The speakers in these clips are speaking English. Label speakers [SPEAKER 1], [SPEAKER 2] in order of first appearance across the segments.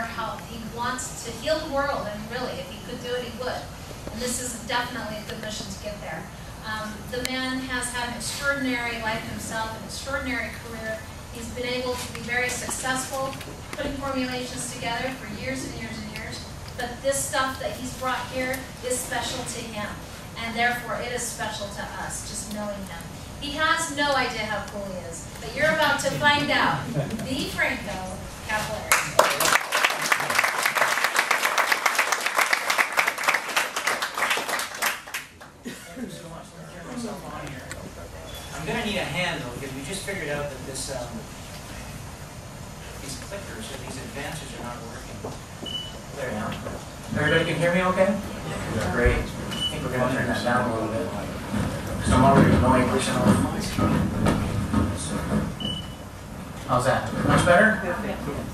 [SPEAKER 1] how he wants to heal the world, and really, if he could do it, he would. And this is definitely a good mission to get there. The man has had an extraordinary life himself, an extraordinary career. He's been able to be very successful, putting formulations together for years and years and years. But this stuff that he's brought here is special to him, and therefore it is special to us, just knowing him. He has no idea how cool he is, but you're about to find out. The Franco Cavaleri.
[SPEAKER 2] I'm going to need a hand though, because we just figured out that this, these clickers or these advancers are not working. There now. Everybody can hear me okay? Yeah. Great. I think we're going to turn that down a little bit. Because I'm already annoying pushing on the mic. How's that? Much better?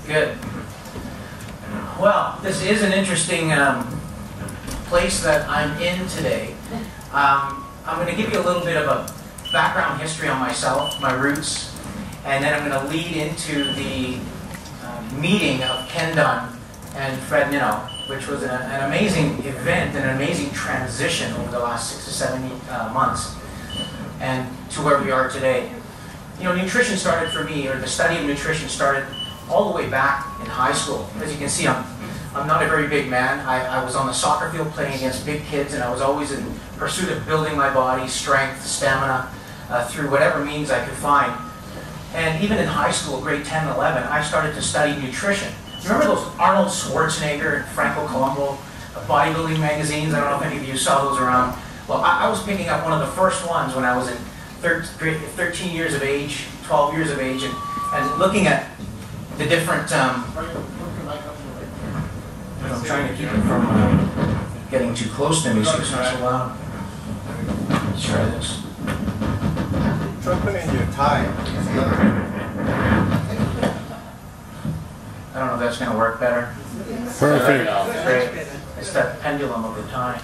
[SPEAKER 2] Good. Well, this is an interesting place that I'm in today. I'm going to give you a little bit of a background history on myself, my roots, and then I'm going to lead into the meeting of Ken Dunn and Fred Nino, which was an amazing event and an amazing transition over the last 6 to 7 months, and to where we are today. You know, nutrition started for me, or the study of nutrition started all the way back in high school. As you can see, I'm not a very big man. I was on the soccer field playing against big kids, and I was always in pursuit of building my body, strength, stamina, through whatever means I could find. And even in high school, grade 10 and 11, I started to study nutrition. Remember those Arnold Schwarzenegger and Franco Cavaleri bodybuilding magazines? I don't know if any of you saw those around. Well, I was picking up one of the first ones when I was in 13 years of age, 12 years of age, and looking at the different... I'm trying to keep it from getting too close to me so it's not so loud. Let's try this.
[SPEAKER 3] Try putting in your tie.
[SPEAKER 2] I don't know if that's going to work better.
[SPEAKER 4] Perfect.
[SPEAKER 2] Great. It's that pendulum of the time.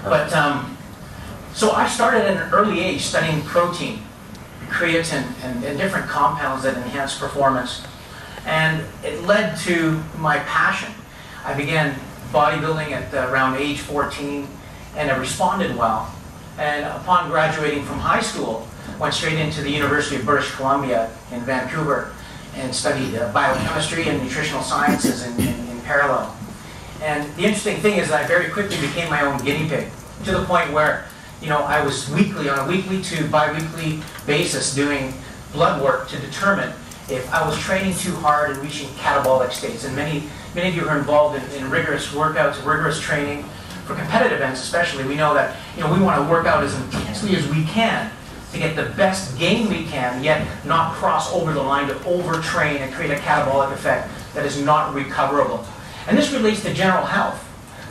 [SPEAKER 2] But, so I started at an early age studying protein, creatine, and different compounds that enhance performance. And it led to my passion. I began bodybuilding at around age 14, and I responded well. And upon graduating from high school, went straight into the University of British Columbia in Vancouver and studied biochemistry and nutritional sciences in parallel. And the interesting thing is that I very quickly became my own guinea pig, to the point where, you know, I was weekly, on a weekly to bi-weekly basis, doing blood work to determine if I was training too hard and reaching catabolic states. And many of you are involved in rigorous workouts, rigorous training. For competitive events especially, we know that, you know, we want to work out as intensely as we can to get the best gain we can, yet not cross over the line to overtrain and create a catabolic effect that is not recoverable. And this relates to general health.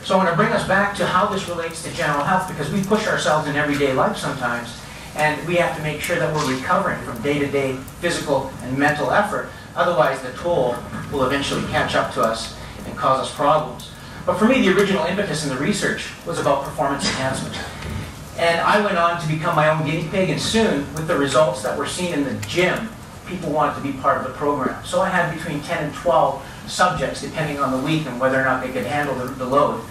[SPEAKER 2] So I want to bring us back to how this relates to general health, because we push ourselves in everyday life sometimes, and we have to make sure that we're recovering from day-to-day physical and mental effort. Otherwise, the toll will eventually catch up to us and cause us problems. But for me, the original impetus in the research was about performance enhancement. And I went on to become my own guinea pig, and soon, with the results that were seen in the gym, people wanted to be part of the program. So I had between 10 and 12 subjects, depending on the week and whether or not they could handle the load,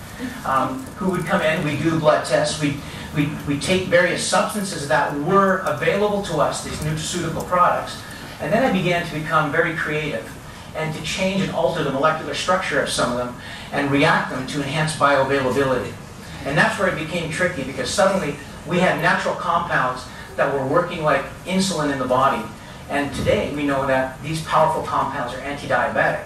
[SPEAKER 2] who would come in. We do blood tests. We take various substances that were available to us, these nutraceutical products, and then I began to become very creative and to change and alter the molecular structure of some of them and react them to enhance bioavailability. And that's where it became tricky, because suddenly we had natural compounds that were working like insulin in the body. And today we know that these powerful compounds are anti-diabetic.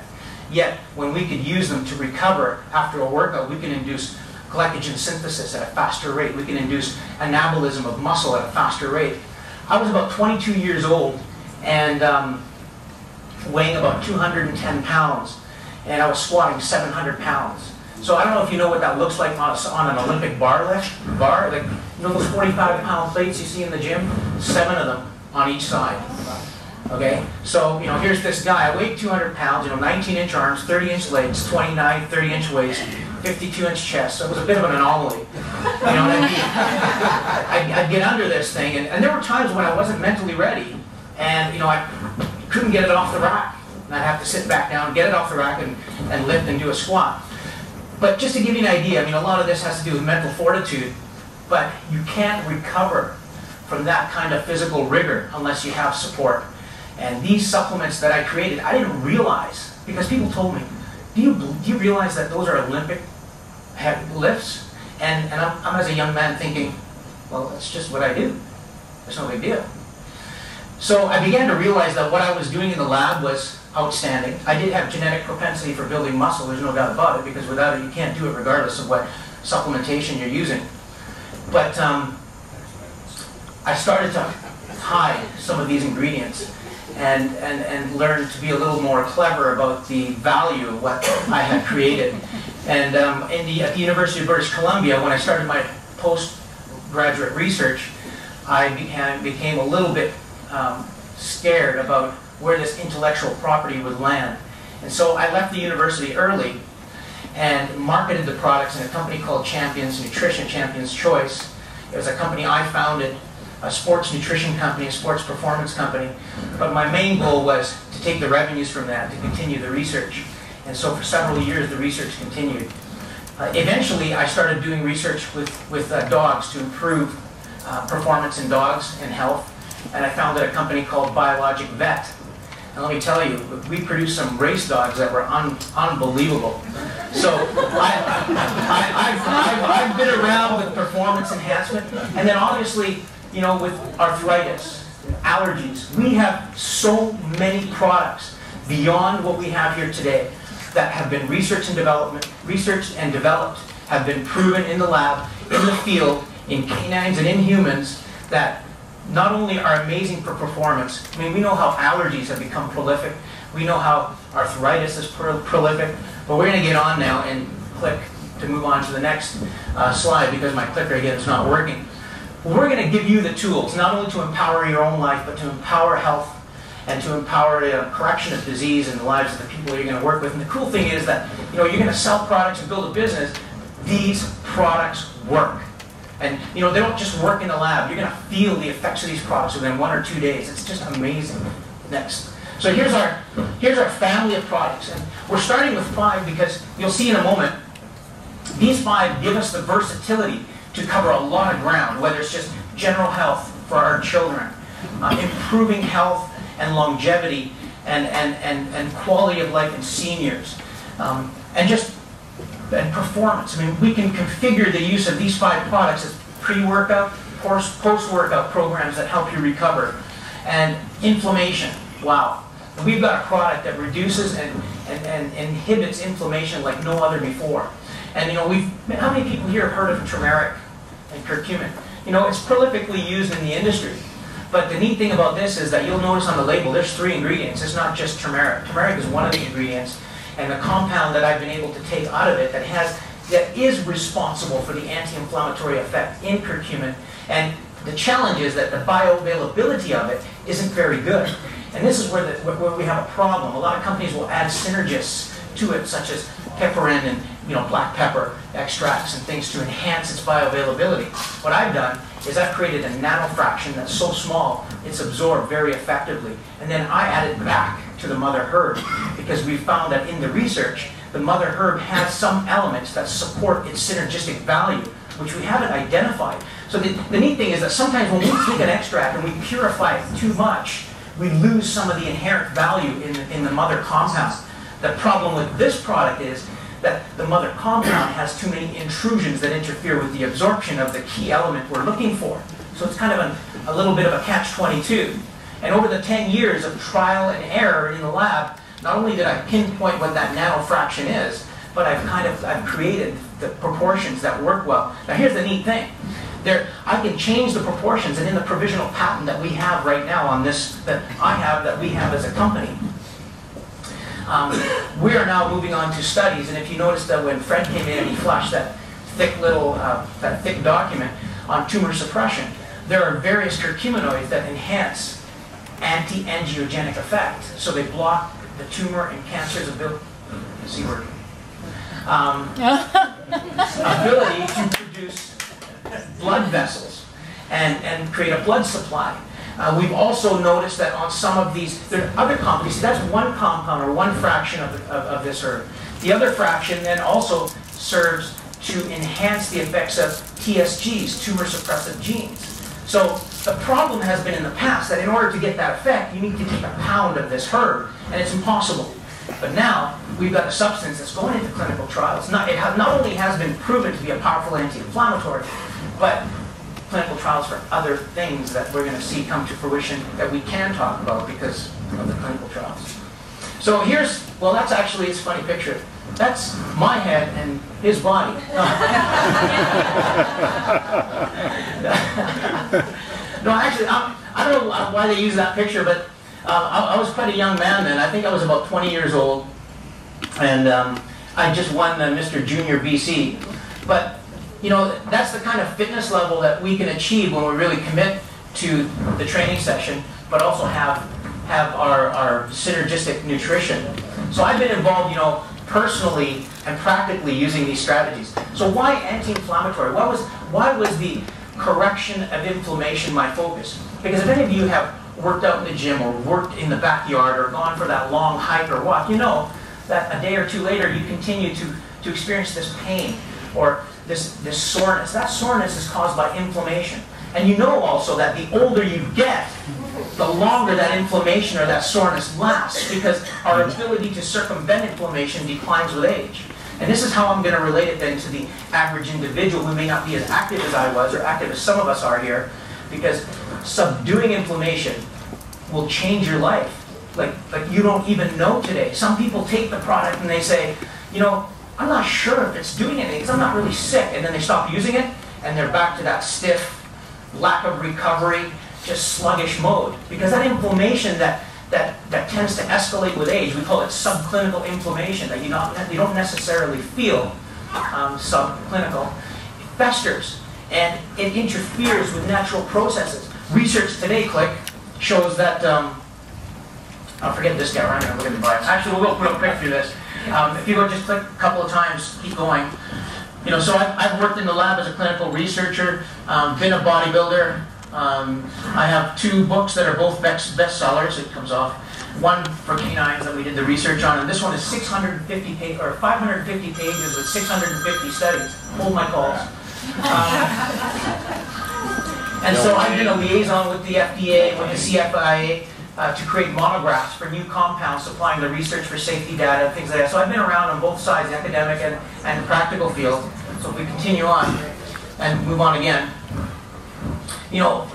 [SPEAKER 2] Yet when we could use them to recover after a workout, we can induce glycogen synthesis at a faster rate. We can induce anabolism of muscle at a faster rate. I was about 22 years old and weighing about 210 pounds, and I was squatting 700 pounds. So I don't know if you know what that looks like on an Olympic bar lift. Like, you know those 45-pound plates you see in the gym? 7 of them on each side. Okay? So, you know, here's this guy. I weighed 200 pounds, you know, 19-inch arms, 30-inch legs, 29, 30-inch waist, 52-inch chest. So it was a bit of an anomaly. You know, I'd get under this thing, and there were times when I wasn't mentally ready, and, you know, I couldn't get it off the rack. And I'd have to sit back down, get it off the rack, and lift and do a squat. But just to give you an idea, I mean, a lot of this has to do with mental fortitude, but you can't recover from that kind of physical rigor unless you have support. And these supplements that I created, I didn't realize, because people told me, do you realize that those are Olympic lifts? And I'm as a young man thinking, well, that's just what I do. It's no big deal. So I began to realize that what I was doing in the lab was outstanding. I did have genetic propensity for building muscle, there's no doubt about it, because without it you can't do it regardless of what supplementation you're using. But I started to hide some of these ingredients and learn to be a little more clever about the value of what I had created. And at the University of British Columbia, when I started my postgraduate research, I became a little bit scared about where this intellectual property would land. And so I left the university early and marketed the products in a company called Champions Nutrition, Champions Choice. It was a company I founded, a sports nutrition company, a sports performance company. But my main goal was to take the revenues from that to continue the research. And so for several years the research continued. Eventually I started doing research with dogs to improve performance in dogs and health. And I founded a company called Biologic Vet. And let me tell you, we produced some race dogs that were unbelievable. So I've been around with performance enhancement, and then obviously, you know, with arthritis, allergies. We have so many products beyond what we have here today that have been researched and developed, have been proven in the lab, in the field, in canines and in humans, that not only are amazing for performance. I mean, we know how allergies have become prolific. We know how arthritis is prolific. But we're going to get on now and click to move on to the next slide, because my clicker again is not working. We're going to give you the tools, not only to empower your own life, but to empower health and to empower the correction of disease in the lives of the people you're going to work with. And the cool thing is that, you know, you're going to sell products and build a business. These products work. And you know, they don't just work in the lab. You're going to feel the effects of these products within 1 or 2 days. It's just amazing. Next. So here's our family of products. And we're starting with 5 because you'll see in a moment, these 5 give us the versatility to cover a lot of ground, whether it's just general health for our children, improving health and longevity and quality of life in seniors, and performance. I mean, we can configure the use of these 5 products as pre-workout, post-workout programs that help you recover. And inflammation, wow. We've got a product that reduces and inhibits inflammation like no other before. And you know, how many people here have heard of turmeric and curcumin? You know, it's prolifically used in the industry. But the neat thing about this is that you'll notice on the label there's 3 ingredients. It's not just turmeric. Turmeric is one of the ingredients. And the compound that I've been able to take out of it that is responsible for the anti-inflammatory effect in curcumin. And the challenge is that the bioavailability of it isn't very good. And this is where we have a problem. A lot of companies will add synergists to it, such as pepperin and black pepper extracts and things to enhance its bioavailability. What I've done is I've created a nanofraction that's so small it's absorbed very effectively. And then I add it back to the mother herb, because we found that in the research, the mother herb has some elements that support its synergistic value, which we haven't identified. So the neat thing is that sometimes when we take an extract and we purify it too much, we lose some of the inherent value in the mother compound. The problem with this product is that the mother compound has too many intrusions that interfere with the absorption of the key element we're looking for. So it's kind of a little bit of a catch-22. And over the 10 years of trial and error in the lab, not only did I pinpoint what that nanofraction is, but I've created the proportions that work well. Now here's the neat thing. I can change the proportions, and in the provisional patent that we have right now on this, that we have as a company, we are now moving on to studies. And if you notice that when Fred came in and he flashed that thick document on tumor suppression, there are various curcuminoids that enhance anti-angiogenic effect. So they block the tumor and cancer's ability to produce blood vessels and create a blood supply. We've also noticed that on some of these, there are other compounds. See, that's one compound or one fraction of this herb. The other fraction then also serves to enhance the effects of TSGs, tumor suppressive genes. So the problem has been in the past that in order to get that effect, you need to take a pound of this herb, and it's impossible. But now, we've got a substance that's going into clinical trials. It not only has been proven to be a powerful anti-inflammatory, but clinical trials for other things that we're going to see come to fruition that we can talk about because of the clinical trials. So here's, well, that's actually, it's a funny picture. That's my head and his body. No, actually, I don't know why they use that picture, but I was quite a young man then. I think I was about 20 years old, and I just won Mr. Junior BC. But you know, that's the kind of fitness level that we can achieve when we really commit to the training session, but also have our synergistic nutrition. So I've been involved, you know, personally and practically using these strategies. So why anti-inflammatory? Why was the correction of inflammation my focus? Because if any of you have worked out in the gym or worked in the backyard or gone for that long hike or walk, you know that a day or two later you continue to experience this pain or this soreness. That soreness is caused by inflammation. And you know also that the older you get, the longer that inflammation or that soreness lasts, because our ability to circumvent inflammation declines with age. And this is how I'm going to relate it then to the average individual who may not be as active as I was or active as some of us are here, because subduing inflammation will change your life like you don't even know today. Some people take the product and they say, you know, I'm not sure if it's doing anything because I'm not really sick, and then they stop using it and they're back to that stiff, lack of recovery, just sluggish mode, because that inflammation that tends to escalate with age, we call it subclinical inflammation, that you don't necessarily feel subclinical, it festers and it interferes with natural processes. Research today, Click, shows that, I'll forget this guy, I'm going to look at the bio. Actually, we'll go real quick through this. If you go just click a couple of times, keep going. You know, so I've worked in the lab as a clinical researcher, been a bodybuilder. I have 2 books that are both bestsellers. It comes off. One for canines that we did the research on, and this one is 650 pages or 550 pages with 650 studies. Hold my calls. And so I've been a liaison with the FDA, with the CFIA, to create monographs for new compounds, supplying the research for safety data, things like that. So I've been around on both sides, the academic and the practical field. So if we continue on and move on again, you know,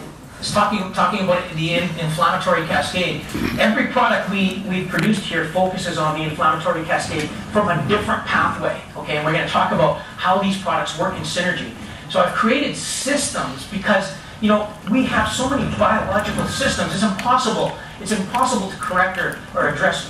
[SPEAKER 2] talking about the inflammatory cascade. Every product we've produced here focuses on the inflammatory cascade from a different pathway. Okay, and we're going to talk about how these products work in synergy. So I've created systems because, you know, we have so many biological systems. It's impossible to correct or address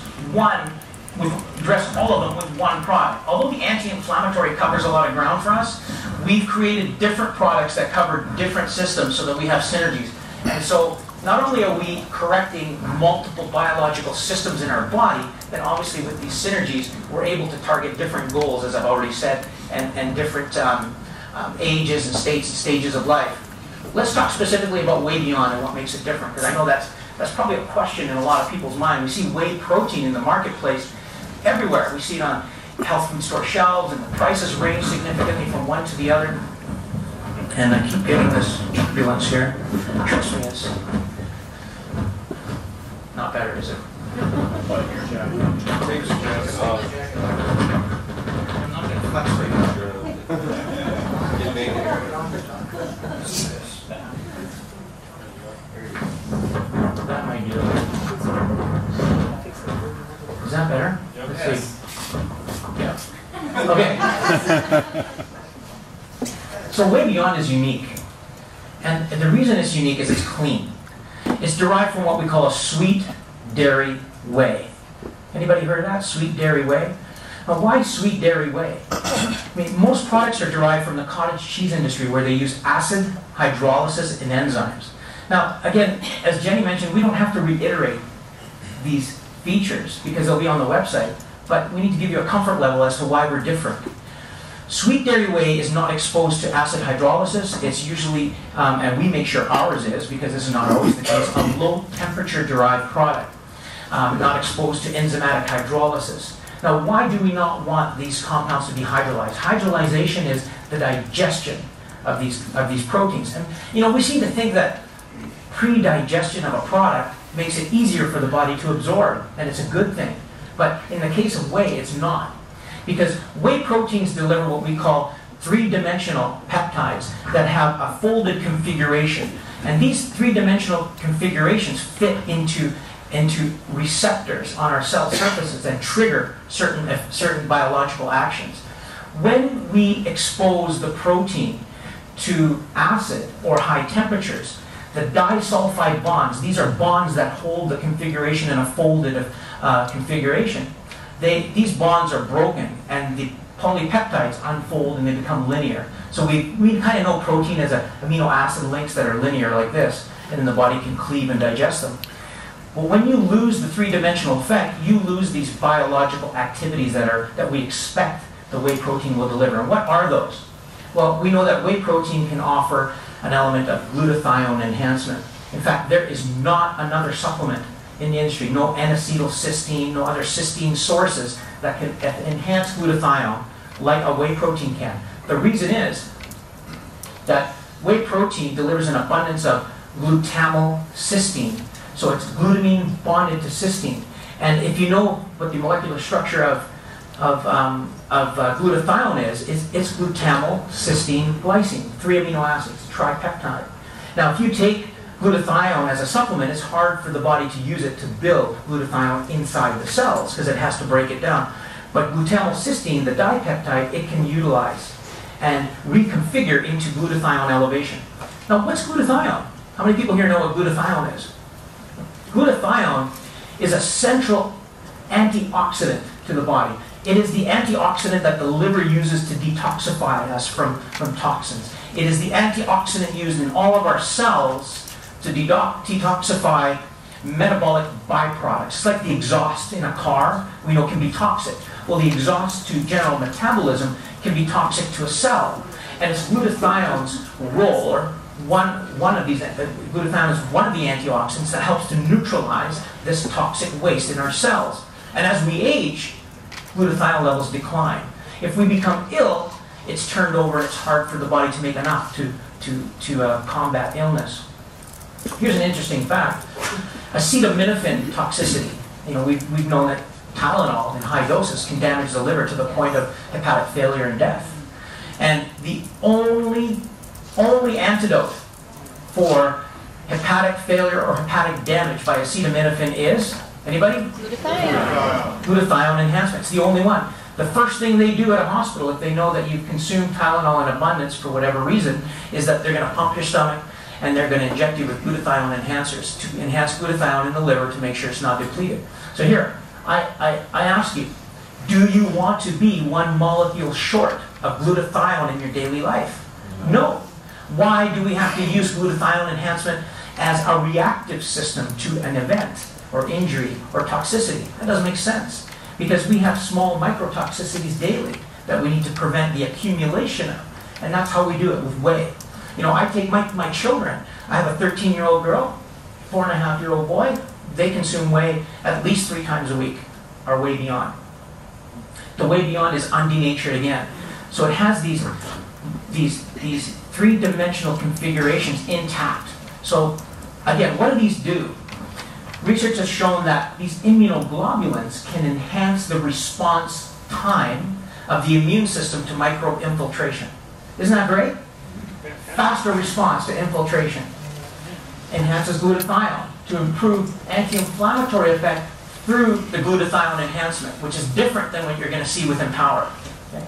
[SPEAKER 2] all of them with one product. Although the anti-inflammatory covers a lot of ground for us, we've created different products that cover different systems so that we have synergies. And so not only are we correcting multiple biological systems in our body, then obviously with these synergies, we're able to target different goals, as I've already said, and different ages and stages of life. Let's talk specifically about whey beyond and what makes it different, because I know that's probably a question in a lot of people's mind. We see whey protein in the marketplace everywhere. We see it on health food store shelves, and the prices range significantly from one to the other. And I keep getting this turbulence here. Trust me, it's not better, is it? I'm not going to flex for you. That might do it. Is that better? Let's see. Yeah. Okay. So Whey Beyond is unique. And the reason it's unique is it's clean. It's derived from what we call a sweet dairy whey. Anybody heard of that? Sweet dairy whey? Now, why sweet dairy whey? I mean, most products are derived from the cottage cheese industry where they use acid, hydrolysis, and enzymes. Now, again, as Jenny mentioned, we don't have to reiterate these features because they'll be on the website, but we need to give you a comfort level as to why we're different. Sweet dairy whey is not exposed to acid hydrolysis. It's usually, and we make sure ours is, because this is not always the case, a low temperature derived product, not exposed to enzymatic hydrolysis. Now, why do we not want these compounds to be hydrolyzed? Hydrolyzation is the digestion of these proteins. And we seem to think that pre-digestion of a product makes it easier for the body to absorb, and it's a good thing. But in the case of whey, it's not. Because whey proteins deliver what we call three-dimensional peptides that have a folded configuration. And these three-dimensional configurations fit into receptors on our cell surfaces and trigger certain biological actions. When we expose the protein to acid or high temperatures, the disulfide bonds, these are bonds that hold the configuration in a folded configuration, these bonds are broken and the polypeptides unfold and they become linear. So we kind of know protein as amino acid links that are linear like this, and then the body can cleave and digest them. But when you lose the three-dimensional effect, you lose these biological activities that we expect the whey protein will deliver. And what are those? Well, we know that whey protein can offer an element of glutathione enhancement. In fact, there is not another supplement in the industry, no N-acetylcysteine, no other cysteine sources that can enhance glutathione like a whey protein can. The reason is that whey protein delivers an abundance of glutamylcysteine. So it's glutamine bonded to cysteine. And if you know what the molecular structure of glutathione is, it's glutamylcysteine glycine, 3 amino acids, tripeptide. Now, if you take glutathione as a supplement, it's hard for the body to use it to build glutathione inside the cells because it has to break it down. But glutamylcysteine, the dipeptide, it can utilize and reconfigure into glutathione elevation. Now, what's glutathione? How many people here know what glutathione is? Glutathione is a central antioxidant to the body. It is the antioxidant that the liver uses to detoxify us from toxins. It is the antioxidant used in all of our cells to detoxify metabolic byproducts. It's like the exhaust in a car we know can be toxic. Well, the exhaust to general metabolism can be toxic to a cell. And it's glutathione's role, or one of these, glutathione is one of the antioxidants that helps to neutralize this toxic waste in our cells. And as we age, glutathione levels decline. If we become ill, it's turned over and it's hard for the body to make enough to combat illness. Here's an interesting fact. Acetaminophen toxicity. We've known that Tylenol in high doses can damage the liver to the point of hepatic failure and death. And the only antidote for hepatic failure or hepatic damage by acetaminophen is, anybody?
[SPEAKER 4] Glutathione.
[SPEAKER 2] Glutathione enhancement. It's the only one. The first thing they do at a hospital, if they know that you've consumed Tylenol in abundance for whatever reason, is that they're going to pump your stomach and they're going to inject you with glutathione enhancers to enhance glutathione in the liver to make sure it's not depleted. So here, I ask you, do you want to be one molecule short of glutathione in your daily life? No. Why do we have to use glutathione enhancement as a reactive system to an event or injury or toxicity? That doesn't make sense, because we have small microtoxicities daily that we need to prevent the accumulation of. And that's how we do it with whey. I take my children. I have a 13-year-old girl, 4.5-year-old boy. They consume whey at least 3 times a week, or Whey Beyond. The Whey Beyond is undenatured again. So it has these 3-dimensional configurations intact. So again, what do these do? Research has shown that these immunoglobulins can enhance the response time of the immune system to microbe infiltration. Isn't that great? Faster response to infiltration. Enhances glutathione to improve anti-inflammatory effect through the glutathione enhancement, which is different than what you're going to see with Empower. Okay?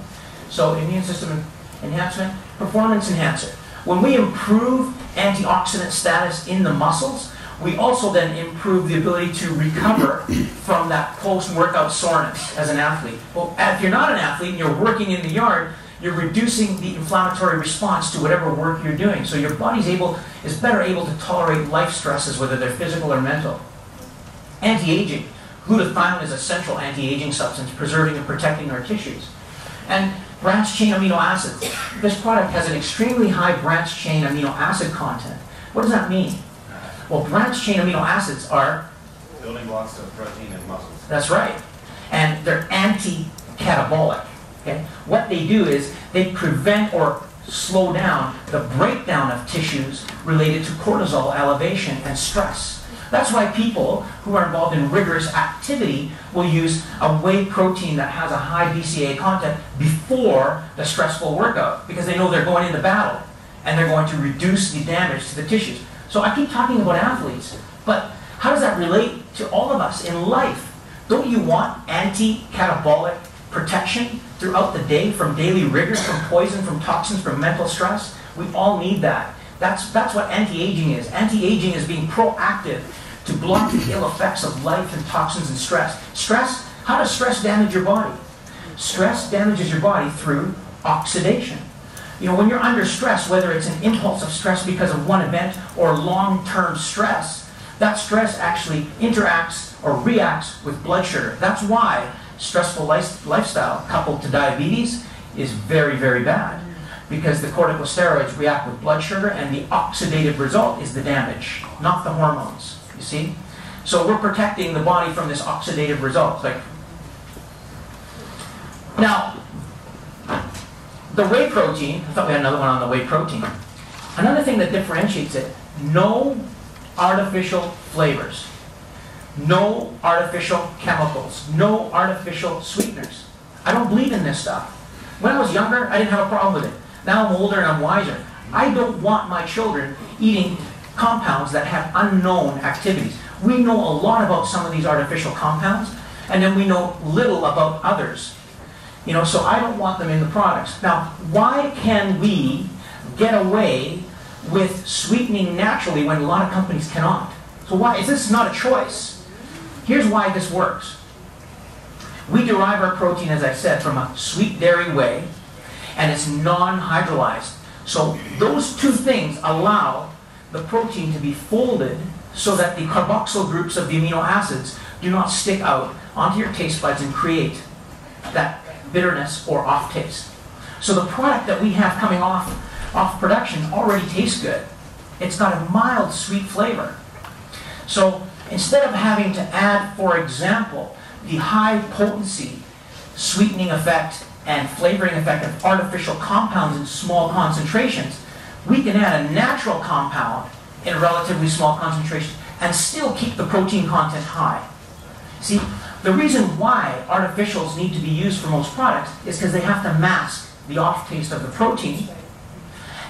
[SPEAKER 2] So immune system enhancement, performance enhancer. When we improve antioxidant status in the muscles, we also then improve the ability to recover from that post-workout soreness as an athlete. Well, if you're not an athlete and you're working in the yard, you're reducing the inflammatory response to whatever work you're doing. So your body's is better able to tolerate life stresses, whether they're physical or mental. Anti-aging. Glutathione is a central anti-aging substance, preserving and protecting our tissues. And Branched chain amino acids. This product has an extremely high branched chain amino acid content. What does that mean? Well, branched chain amino acids are
[SPEAKER 4] building blocks of protein and muscles.
[SPEAKER 2] That's right. And they're anti-catabolic. Okay? What they do is they prevent or slow down the breakdown of tissues related to cortisol elevation and stress. That's why people who are involved in rigorous activity will use a whey protein that has a high BCAA content before the stressful workout, because they know they're going into battle and they're going to reduce the damage to the tissues. So I keep talking about athletes, but how does that relate to all of us in life? Don't you want anti-catabolic protection throughout the day from daily rigors, from poison, from toxins, from mental stress? We all need that. That's what anti-aging is. Anti-aging is being proactive to block the ill effects of life and toxins and stress. Stress, how does stress damage your body? Stress damages your body through oxidation. You know, when you're under stress, whether it's an impulse of stress because of one event or long-term stress, that stress actually interacts or reacts with blood sugar. That's why stressful lifestyle coupled to diabetes is very, very bad, because the corticosteroids react with blood sugar and the oxidative result is the damage, not the hormones, you see? So we're protecting the body from this oxidative result. Now, the whey protein, I thought we had another one on the whey protein. Another thing that differentiates it, no artificial flavors, no artificial chemicals, no artificial sweeteners. I don't believe in this stuff. When I was younger, I didn't have a problem with it. Now I'm older and I'm wiser. I don't want my children eating compounds that have unknown activities. We know a lot about some of these artificial compounds, and then we know little about others. You know, so I don't want them in the products. Now, why can we get away with sweetening naturally when a lot of companies cannot? So why is this not a choice? Here's why this works. We derive our protein, as I said, from a sweet dairy whey, and it's non-hydrolyzed. So those two things allow the protein to be folded so that the carboxyl groups of the amino acids do not stick out onto your taste buds and create that bitterness or off taste. So the product that we have coming off production already tastes good. It's got a mild sweet flavor. So instead of having to add, for example, the high potency sweetening effect and flavoring effect of artificial compounds in small concentrations, we can add a natural compound in relatively small concentrations and still keep the protein content high. See, the reason why artificials need to be used for most products is because they have to mask the off taste of the protein,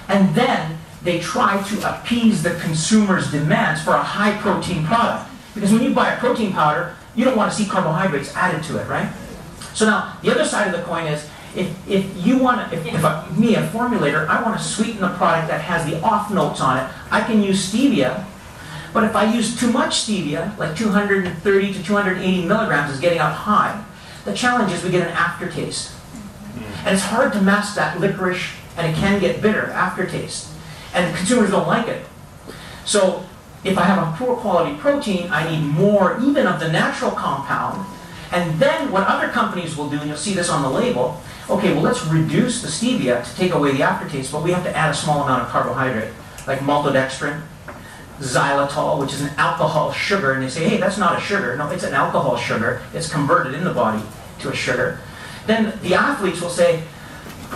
[SPEAKER 2] and then they try to appease the consumer's demands for a high protein product. Because when you buy a protein powder, you don't want to see carbohydrates added to it, right? So now, the other side of the coin is, if you want to, me, a formulator, I want to sweeten a product that has the off notes on it, I can use stevia. But if I use too much stevia, like 230 to 280 milligrams is getting out high, the challenge is we get an aftertaste. And it's hard to mask that licorice, and it can get bitter aftertaste. And consumers don't like it. So if I have a poor quality protein, I need more even of the natural compound. And then what other companies will do, and you'll see this on the label, okay, well, let's reduce the stevia to take away the aftertaste, but we have to add a small amount of carbohydrate, like maltodextrin, xylitol, which is an alcohol sugar, and they say, hey, that's not a sugar. No, it's an alcohol sugar. It's converted in the body to a sugar. Then the athletes will say,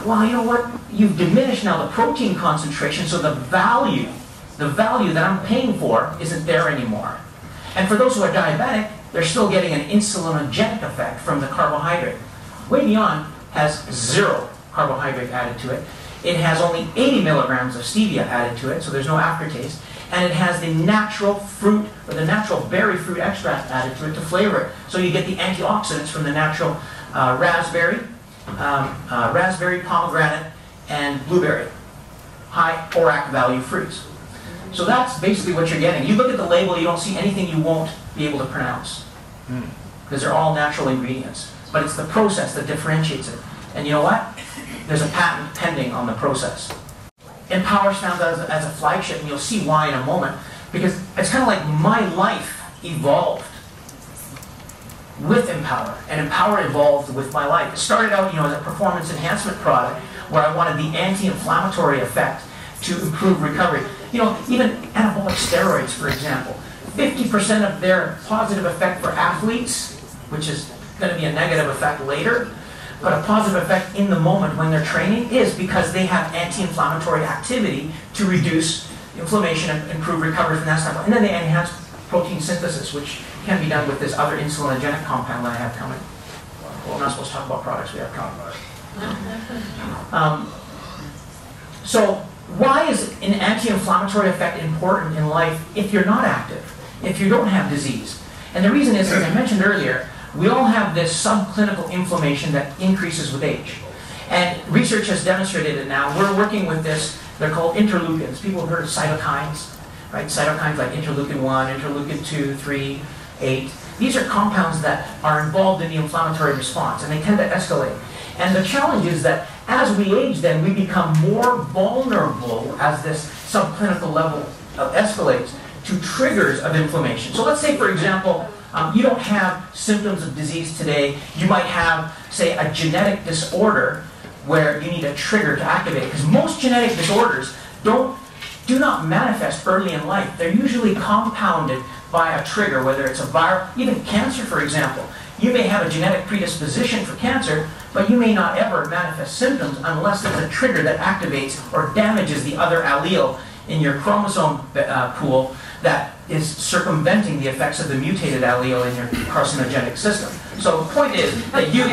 [SPEAKER 2] well, you know what? You've diminished now the protein concentration, so the value that I'm paying for isn't there anymore. And for those who are diabetic, they're still getting an insulinogenic effect from the carbohydrate. Whey Beyond has 0 carbohydrate added to it. It has only 80 milligrams of stevia added to it, so there's no aftertaste. And it has the natural fruit, or the natural berry fruit extract added to it to flavor it. So you get the antioxidants from the natural raspberry, pomegranate, and blueberry. High ORAC value fruits. So that's basically what you're getting. You look at the label, you don't see anything you won't be able to pronounce. Because they're all natural ingredients. But it's the process that differentiates it. And you know what? There's a patent pending on the process. Empower stands as a flagship, and you'll see why in a moment. Because it's kind of like my life evolved with Empower, and Empower evolved with my life. It started out, as a performance enhancement product where I wanted the anti-inflammatory effect to improve recovery. Even anabolic steroids, for example, 50% of their positive effect for athletes, which is going to be a negative effect later, but a positive effect in the moment when they're training is because they have anti-inflammatory activity to reduce inflammation and improve recovery from that standpoint. And then they enhance protein synthesis, which can be done with this other insulinogenic compound that I have coming. Well, we're not supposed to talk about products we have coming. So why is an anti-inflammatory effect important in life if you're not active, if you don't have disease? And the reason is, as I mentioned earlier, we all have this subclinical inflammation that increases with age. And research has demonstrated it now. We're working with this. They're called interleukins. People have heard of cytokines, right? Cytokines like interleukin 1, interleukin 2, 3, 8. These are compounds that are involved in the inflammatory response, and they tend to escalate. And the challenge is that as we age, then we become more vulnerable as this subclinical level escalates to triggers of inflammation. So let's say, for example, you don't have symptoms of disease today. You might have, say, a genetic disorder where you need a trigger to activate it. Because most genetic disorders do not manifest early in life. They're usually compounded by a trigger, whether it's a viral, even cancer, for example. You may have a genetic predisposition for cancer, but you may not ever manifest symptoms unless there's a trigger that activates or damages the other allele in your chromosome pool that is circumventing the effects of the mutated allele in your carcinogenic system. So the point is that you...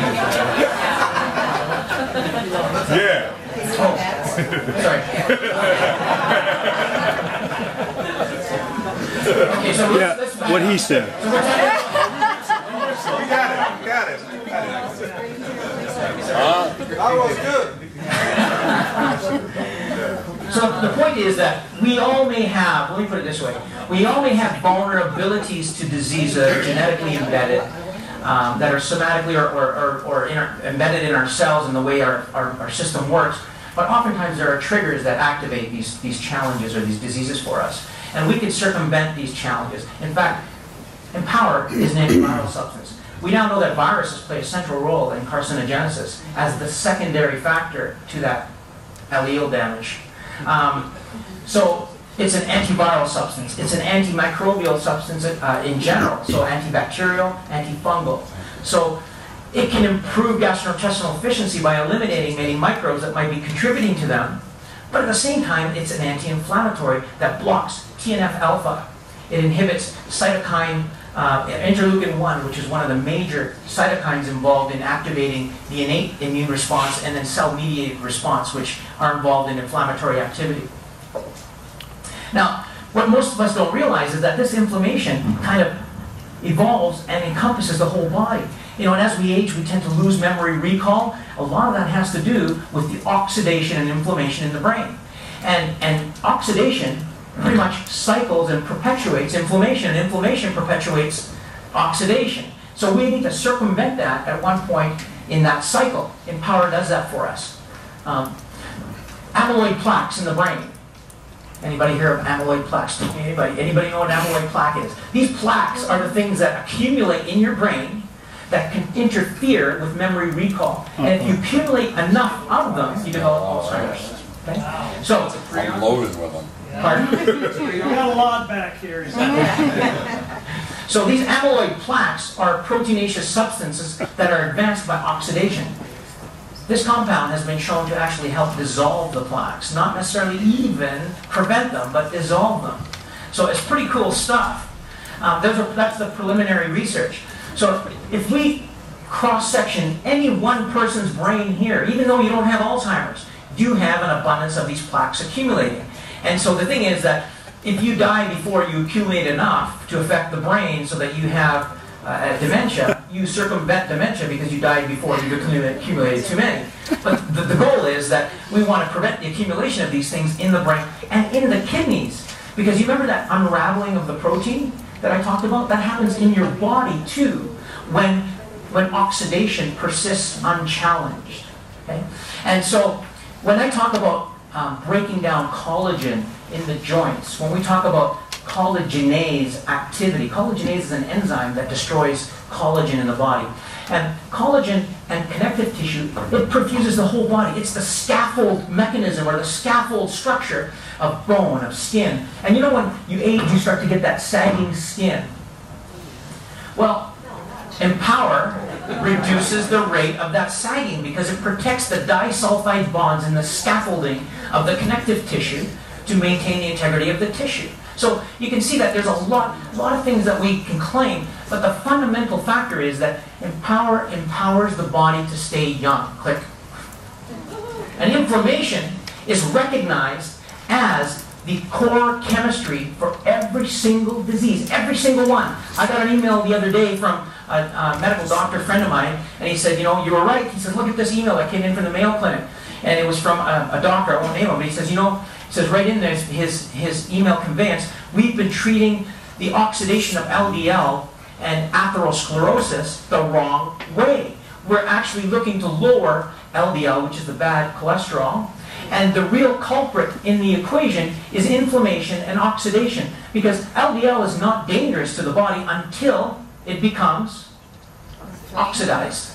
[SPEAKER 3] Yeah.
[SPEAKER 2] Oh, sorry. Okay, so let's
[SPEAKER 5] what he said.
[SPEAKER 3] You got it. That was good.
[SPEAKER 2] So the point is that we all may have, let me put it this way, we all may have vulnerabilities to disease that are genetically embedded, that are somatically or embedded in our cells and the way our system works. But oftentimes there are triggers that activate these challenges or these diseases for us. And we can circumvent these challenges. In fact, Empower is an antiviral substance. We now know that viruses play a central role in carcinogenesis as the secondary factor to that allele damage. So it's an antiviral substance. It's an antimicrobial substance in general, so antibacterial, antifungal. So it can improve gastrointestinal efficiency by eliminating many microbes that might be contributing to them. But at the same time, it's an anti-inflammatory that blocks TNF-alpha. It inhibits cytokine interleukin 1, which is one of the major cytokines involved in activating the innate immune response and then cell-mediated response, which are involved in inflammatory activity. Now, what most of us don't realize is that this inflammation kind of evolves and encompasses the whole body. And as we age, we tend to lose memory recall. A lot of that has to do with the oxidation and inflammation in the brain. And oxidation pretty much cycles and perpetuates inflammation, and inflammation perpetuates oxidation. So we need to circumvent that at one point in that cycle. Empower does that for us. Amyloid plaques in the brain. Anybody hear of amyloid plaques? Anybody know what an amyloid plaque is? These plaques are the things that accumulate in your brain that can interfere with memory recall. And if you accumulate enough of them, you develop Alzheimer's. Okay? So,
[SPEAKER 6] I'm loaded with them.
[SPEAKER 2] pardon?
[SPEAKER 7] We got a lot back here.
[SPEAKER 2] So these amyloid plaques are proteinaceous substances that are advanced by oxidation. This compound has been shown to actually help dissolve the plaques, not necessarily even prevent them, but dissolve them. So it's pretty cool stuff. That's the preliminary research. So if we cross-section any one person's brain here, even though you don't have Alzheimer's, you have an abundance of these plaques accumulating. And so the thing is that if you die before you accumulate enough to affect the brain so that you have dementia, you circumvent dementia because you died before you accumulated too many. But the goal is that we want to prevent the accumulation of these things in the brain and in the kidneys. Because you remember that unraveling of the protein that I talked about? That happens in your body too when oxidation persists unchallenged. Okay? And so when I talk about breaking down collagen in the joints, when we talk about collagenase activity. Collagenase is an enzyme that destroys collagen in the body. And collagen and connective tissue, it perfuses the whole body. It's the scaffold mechanism or the scaffold structure of bone, of skin. And you know when you age, you start to get that sagging skin. Well, Empower reduces the rate of that sagging because it protects the disulfide bonds in the scaffolding of the connective tissue to maintain the integrity of the tissue. So you can see that there's a lot of things that we can claim, but the fundamental factor is that Empower empowers the body to stay young. Click. And inflammation is recognized as the core chemistry for every single disease, every single one. I got an email the other day from a medical doctor friend of mine, and he said, you know, you were right. He said, look at this email that came in from the Mayo Clinic. And it was from a doctor, I won't name him, but he says, you know, he says right in there, his email conveyance, we've been treating the oxidation of LDL and atherosclerosis the wrong way. We're actually looking to lower LDL, which is the bad cholesterol, and the real culprit in the equation is inflammation and oxidation, because LDL is not dangerous to the body until it becomes oxidized.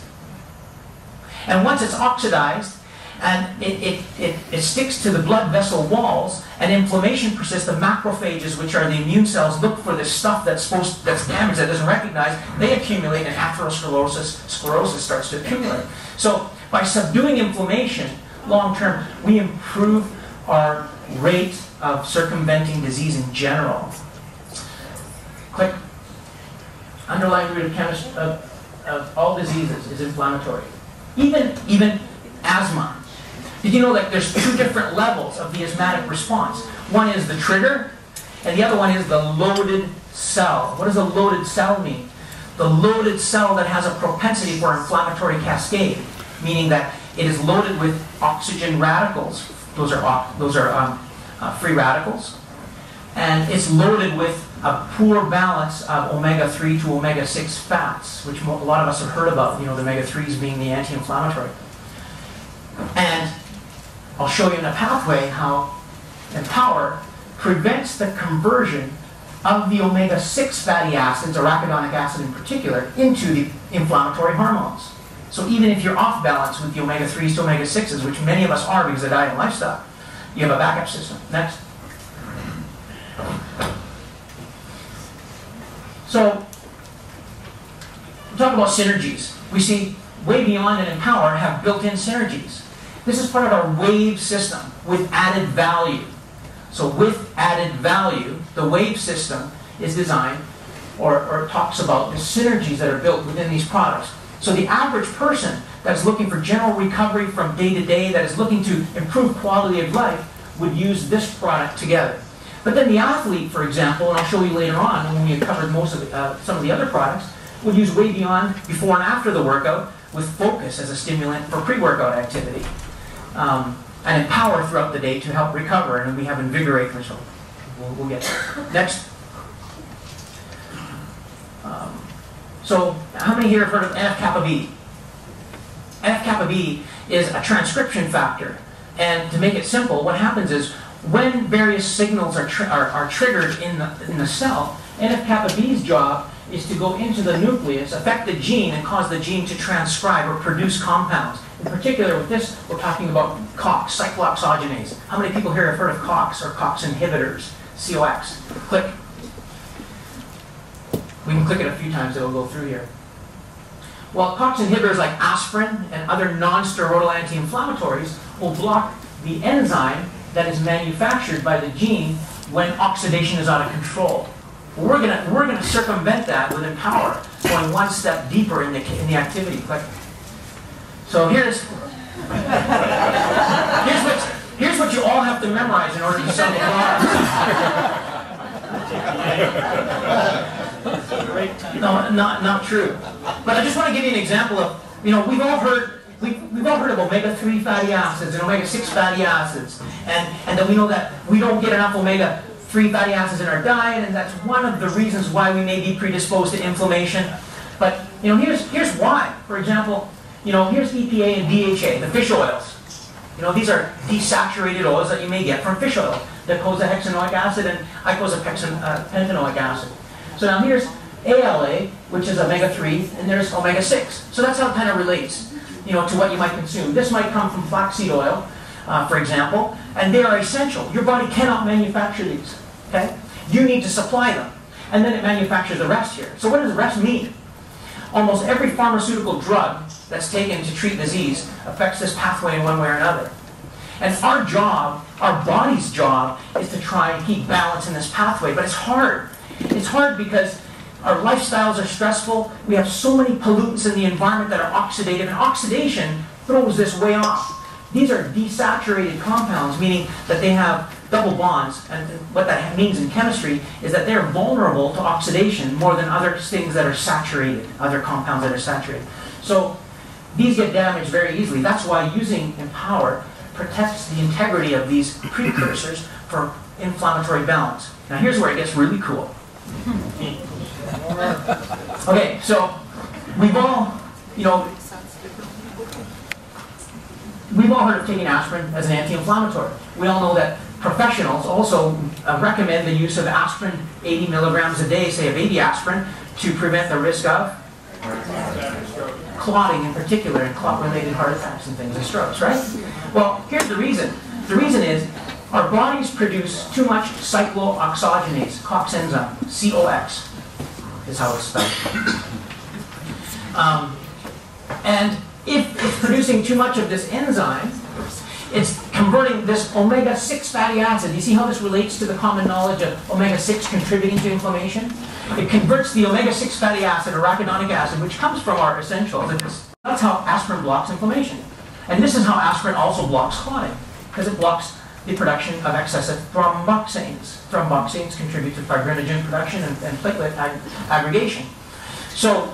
[SPEAKER 2] And once it's oxidized, and it sticks to the blood vessel walls, and inflammation persists, the macrophages, which are the immune cells, look for this stuff that's damaged, that doesn't recognize, they accumulate, and sclerosis starts to accumulate. So by subduing inflammation, long term, we improve our rate of circumventing disease in general. Click. Underlying root of all diseases is inflammatory. Even asthma. Did you know that there's two different levels of the asthmatic response? One is the trigger, and the other one is the loaded cell. What does a loaded cell mean? The loaded cell that has a propensity for inflammatory cascade, meaning that it is loaded with oxygen radicals. Those are free radicals. And it's loaded with a poor balance of omega-3 to omega-6 fats, which a lot of us have heard about, you know, the omega-3s being the anti-inflammatory. And I'll show you in a pathway how Empower prevents the conversion of the omega-6 fatty acids, arachidonic acid in particular, into the inflammatory hormones. So even if you're off balance with the omega-3s to omega-6s, which many of us are because of diet and lifestyle, you have a backup system. Next. So, we talk about synergies. We see Way Beyond and Empower have built-in synergies. This is part of our wave system with added value. So with added value, the wave system is designed or talks about the synergies that are built within these products. So the average person that's looking for general recovery from day to day, that is looking to improve quality of life, would use this product together. But then the athlete, for example, and I'll show you later on when we have covered most of some of the other products, would use Way Beyond before and after the workout with Focus as a stimulant for pre-workout activity. And Empower throughout the day to help recover, and we have Invigorate, which we'll get there. Next. So, how many here have heard of NF-kappa B? NF-kappa B is a transcription factor. And to make it simple, what happens is when various signals are triggered in the cell, NF-kappa B's job is to go into the nucleus, affect the gene, and cause the gene to transcribe or produce compounds. In particular, with this, we're talking about COX, cyclooxygenase. How many people here have heard of COX or COX inhibitors? COX. Click. We can click it a few times, it'll go through here. Well, COX inhibitors like aspirin and other non-steroidal anti-inflammatories will block the enzyme that is manufactured by the gene when oxidation is out of control. We're gonna circumvent that with Empower, going one step deeper in the activity. Click. So here's what you all have to memorize in order to sell the product. No, not true. But I just want to give you an example of, you know, we've all heard of omega-3 fatty acids and omega-6 fatty acids, and that we know that we don't get enough omega-3 fatty acids in our diet, and that's one of the reasons why we may be predisposed to inflammation. But you know, here's why. For example, you know, here's EPA and DHA, the fish oils. You know, these are desaturated oils that you may get from fish oil, docosahexaenoic acid and icosapentaenoic acid. So now here's ALA, which is omega-3, and there's omega-6. So that's how it kind of relates, you know, to what you might consume. This might come from flaxseed oil, for example, and they are essential. Your body cannot manufacture these, okay? You need to supply them, and then it manufactures the rest here. So what does the rest mean? Almost every pharmaceutical drug that's taken to treat disease affects this pathway in one way or another. And our job, our body's job, is to try and keep balance in this pathway, but it's hard. It's hard because our lifestyles are stressful. We have so many pollutants in the environment that are oxidative, and oxidation throws this way off. These are desaturated compounds, meaning that they have double bonds, and what that means in chemistry is that they're vulnerable to oxidation more than other things that are saturated, other compounds that are saturated. So these get damaged very easily. That's why using Empower protects the integrity of these precursors for inflammatory balance. Now here's where it gets really cool. Okay, so we've all, you know, we've all heard of taking aspirin as an anti-inflammatory. We all know that professionals also recommend the use of aspirin, 80 milligrams a day, say a baby aspirin, to prevent the risk of clotting in particular, and clot-related heart attacks and things and strokes, right? Well, here's the reason. The reason is our bodies produce too much cyclooxygenase, COX enzyme, COX is how it's spelled. And if it's producing too much of this enzyme, it's converting this omega-6 fatty acid. You see how this relates to the common knowledge of omega-6 contributing to inflammation? It converts the omega-6 fatty acid, arachidonic acid, which comes from our essentials. That's how aspirin blocks inflammation. And this is how aspirin also blocks clotting, because it blocks the production of excessive thromboxanes. Thromboxanes contribute to fibrinogen production and platelet aggregation. So,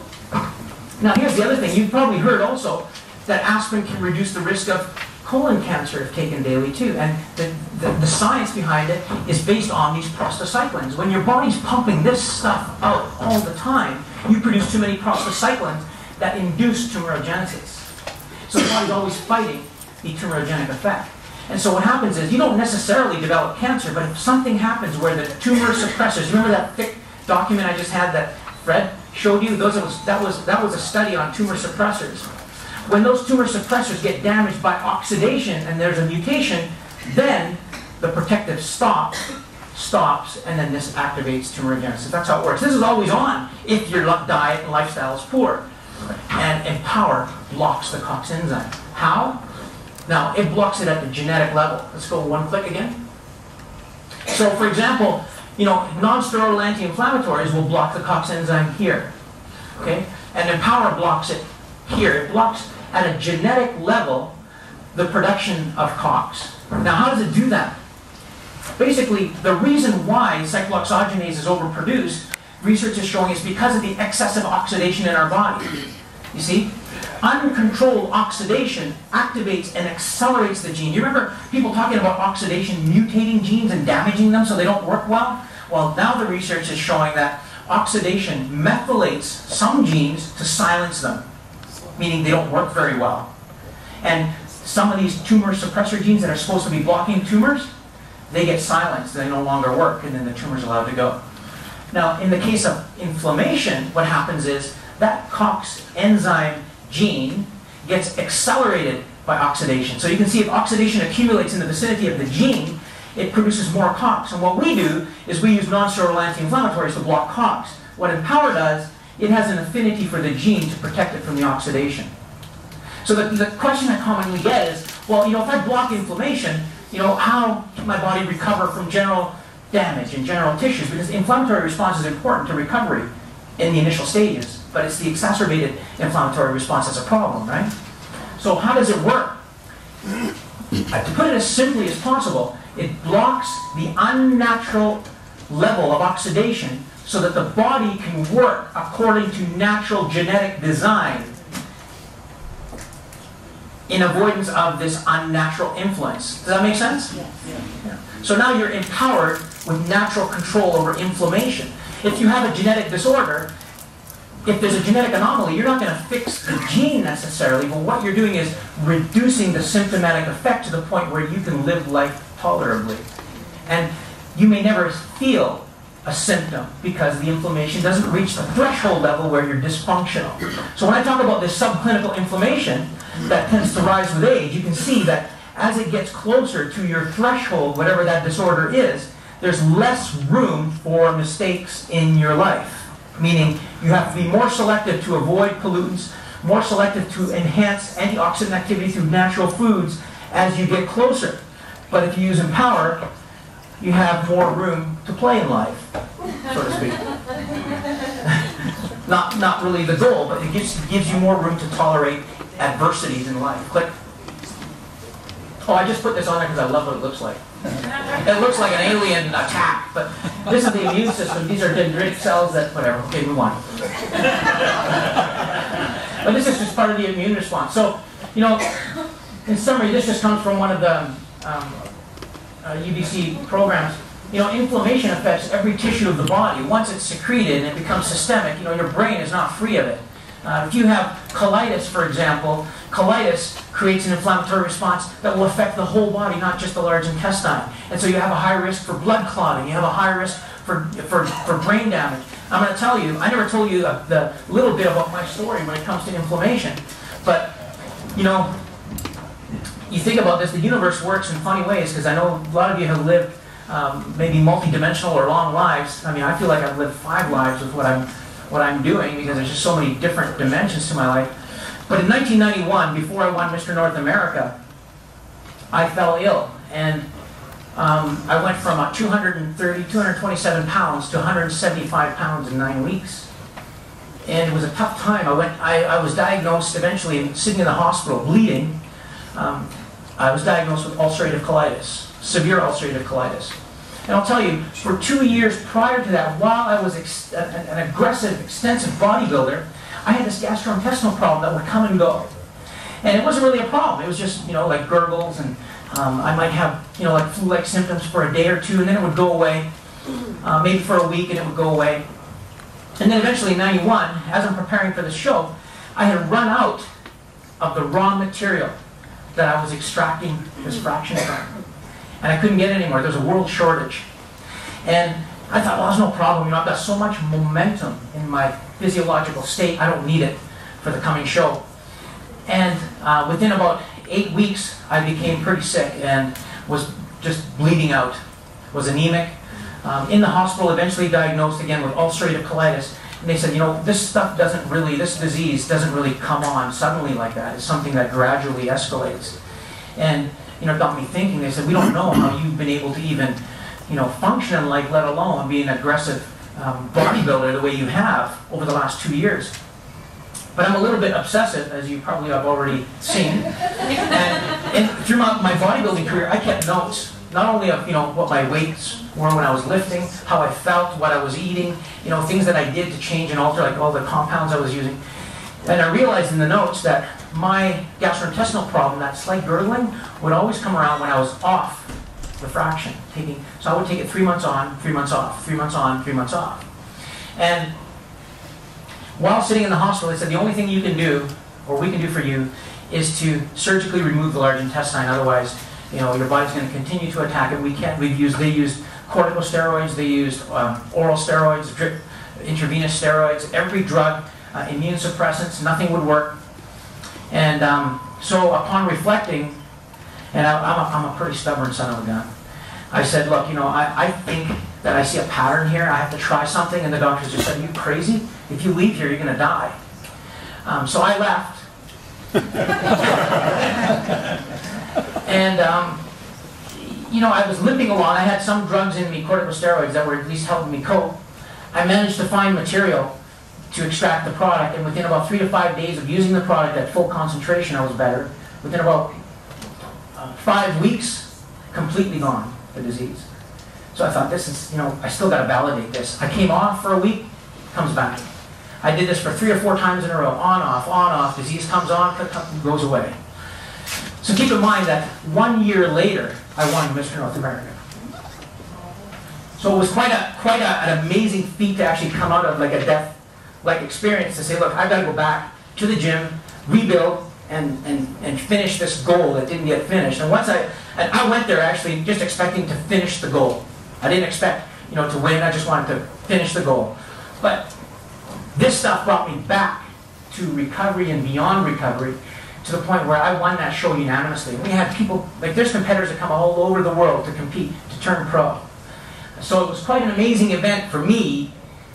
[SPEAKER 2] now here's the other thing. You've probably heard also that aspirin can reduce the risk of colon cancer if taken daily too. And the science behind it is based on these prostacyclins. When your body's pumping this stuff out all the time, you produce too many prostacyclins that induce tumorigenesis. So the body's always fighting the tumorigenic effect. And so what happens is you don't necessarily develop cancer, but if something happens where the tumor suppressors, remember that thick document I just had that Fred showed you? That was a study on tumor suppressors. When those tumor suppressors get damaged by oxidation and there's a mutation, then the protective stops, and then this activates tumorigenesis. That's how it works. This is always on if your diet and lifestyle is poor. And Empower blocks the COX enzyme. How? Now, it blocks it at the genetic level. Let's go one click again. So, for example, you know, non-steroidal anti-inflammatories will block the COX enzyme here. Okay? And Empower blocks it here. It blocks at a genetic level the production of COX. Now, how does it do that? Basically, the reason why cyclooxygenase is overproduced, research is showing, is because of the excessive oxidation in our body. You see? Uncontrolled oxidation activates and accelerates the gene. You remember people talking about oxidation mutating genes and damaging them so they don't work well? Well, now the research is showing that oxidation methylates some genes to silence them, meaning they don't work very well. And some of these tumor suppressor genes that are supposed to be blocking tumors, they get silenced, they no longer work, and then the tumor's allowed to go. Now, in the case of inflammation, what happens is that COX enzyme gene gets accelerated by oxidation. So you can see if oxidation accumulates in the vicinity of the gene, it produces more COX. And what we do is we use non-steroidal anti-inflammatories to block COX. What Empower does, it has an affinity for the gene to protect it from the oxidation. So the question I commonly get is, well, you know, if I block inflammation, you know, how can my body recover from general damage in general tissues? Because the inflammatory response is important to recovery in the initial stages, but it's the exacerbated inflammatory response that's a problem, right? So how does it work? To put it as simply as possible, it blocks the unnatural level of oxidation so that the body can work according to natural genetic design in avoidance of this unnatural influence. Does that make sense?
[SPEAKER 1] Yes.
[SPEAKER 2] Yeah. So now you're empowered with natural control over inflammation. If you have a genetic disorder, if there's a genetic anomaly, you're not going to fix the gene necessarily, but what you're doing is reducing the symptomatic effect to the point where you can live life tolerably. And you may never feel a symptom because the inflammation doesn't reach the threshold level where you're dysfunctional. So when I talk about this subclinical inflammation that tends to rise with age, you can see that as it gets closer to your threshold, whatever that disorder is, there's less room for mistakes in your life. Meaning you have to be more selective to avoid pollutants, more selective to enhance antioxidant activity through natural foods as you get closer. But if you use Empower, you have more room to play in life, so to speak. Not really the goal, but it gives you more room to tolerate adversities in life. Click. Oh, I just put this on there because I love what it looks like. It looks like an alien attack, but this is the immune system. These are dendritic cells that, whatever, okay, move on. But this is just part of the immune response. So, you know, in summary, this just comes from one of the UBC programs. You know, inflammation affects every tissue of the body. Once it's secreted and it becomes systemic, you know, your brain is not free of it. If you have colitis, for example, colitis creates an inflammatory response that will affect the whole body, not just the large intestine. And so you have a high risk for blood clotting. You have a high risk for brain damage. I'm going to tell you, I never told you the little bit about my story when it comes to inflammation. But, you know, you think about this, the universe works in funny ways, because I know a lot of you have lived maybe multi-dimensional or long lives. I mean, I feel like I've lived 5 lives with what I'm doing, because there's just so many different dimensions to my life. But in 1991, before I won Mr. North America, I fell ill, and I went from 227 pounds to 175 pounds in 9 weeks. And it was a tough time. I was diagnosed eventually, sitting in the hospital, bleeding. I was diagnosed with ulcerative colitis, severe ulcerative colitis. And I'll tell you, for 2 years prior to that, while I was an aggressive, extensive bodybuilder, I had this gastrointestinal problem that would come and go. And it wasn't really a problem. It was just, you know, like gurgles, and I might have, you know, like flu-like symptoms for a day or two, and then it would go away, maybe for a week, and it would go away. And then eventually in 91, as I'm preparing for the show, I had run out of the raw material that I was extracting this fraction from. And I couldn't get it anymore. There was a world shortage. And I thought, well, there's no problem. You know, I've got so much momentum in my physiological state, I don't need it for the coming show. And within about 8 weeks, I became pretty sick and was just bleeding out, was anemic. In the hospital, eventually diagnosed again with ulcerative colitis. And they said, you know, this disease doesn't really come on suddenly like that. It's something that gradually escalates. And, you know, it got me thinking. They said, we don't know how you've been able to even, you know, function in life, let alone be an aggressive bodybuilder the way you have over the last 2 years. But I'm a little bit obsessive, as you probably have already seen. And through my bodybuilding career, I kept notes, not only of, you know, what my weights were when I was lifting, how I felt, what I was eating, you know, things that I did to change and alter, like all the compounds I was using. And I realized in the notes that my gastrointestinal problem, that slight gurgling, would always come around when I was off the fraction. So I would take it 3 months on, 3 months off, 3 months on, 3 months off. And while sitting in the hospital, they said the only thing you can do, or we can do for you, is to surgically remove the large intestine. Otherwise, you know, your body's going to continue to attack it. They used corticosteroids, they used oral steroids, drip intravenous steroids, every drug, immune suppressants, nothing would work. And so upon reflecting, and I'm a pretty stubborn son of a gun, I said, look, you know, I think that I see a pattern here. I have to try something. And the doctors just said, are you crazy? If you leave here, you're going to die. So I left. And, you know, I was limping along. I had some drugs in me, corticosteroids, that were at least helping me cope. I managed to find material to extract the product. And within about 3 to 5 days of using the product at full concentration, I was better. Within about 5 weeks, completely gone, the disease. So I thought, this is, you know, I still got to validate this. I came off for a week, comes back. I did this for 3 or 4 times in a row, on, off, disease comes on, goes away. So keep in mind that 1 year later, I won Mr. North America. So it was quite an amazing feat to actually come out of like a death like experience to say, look, I've got to go back to the gym, rebuild, and finish this goal that didn't get finished. And I went there actually just expecting to finish the goal. I didn't expect, to win. I just wanted to finish the goal. But this stuff brought me back to recovery and beyond recovery, to the point where I won that show unanimously. We had people, like there's competitors that come all over the world to compete, to turn pro. So it was quite an amazing event for me,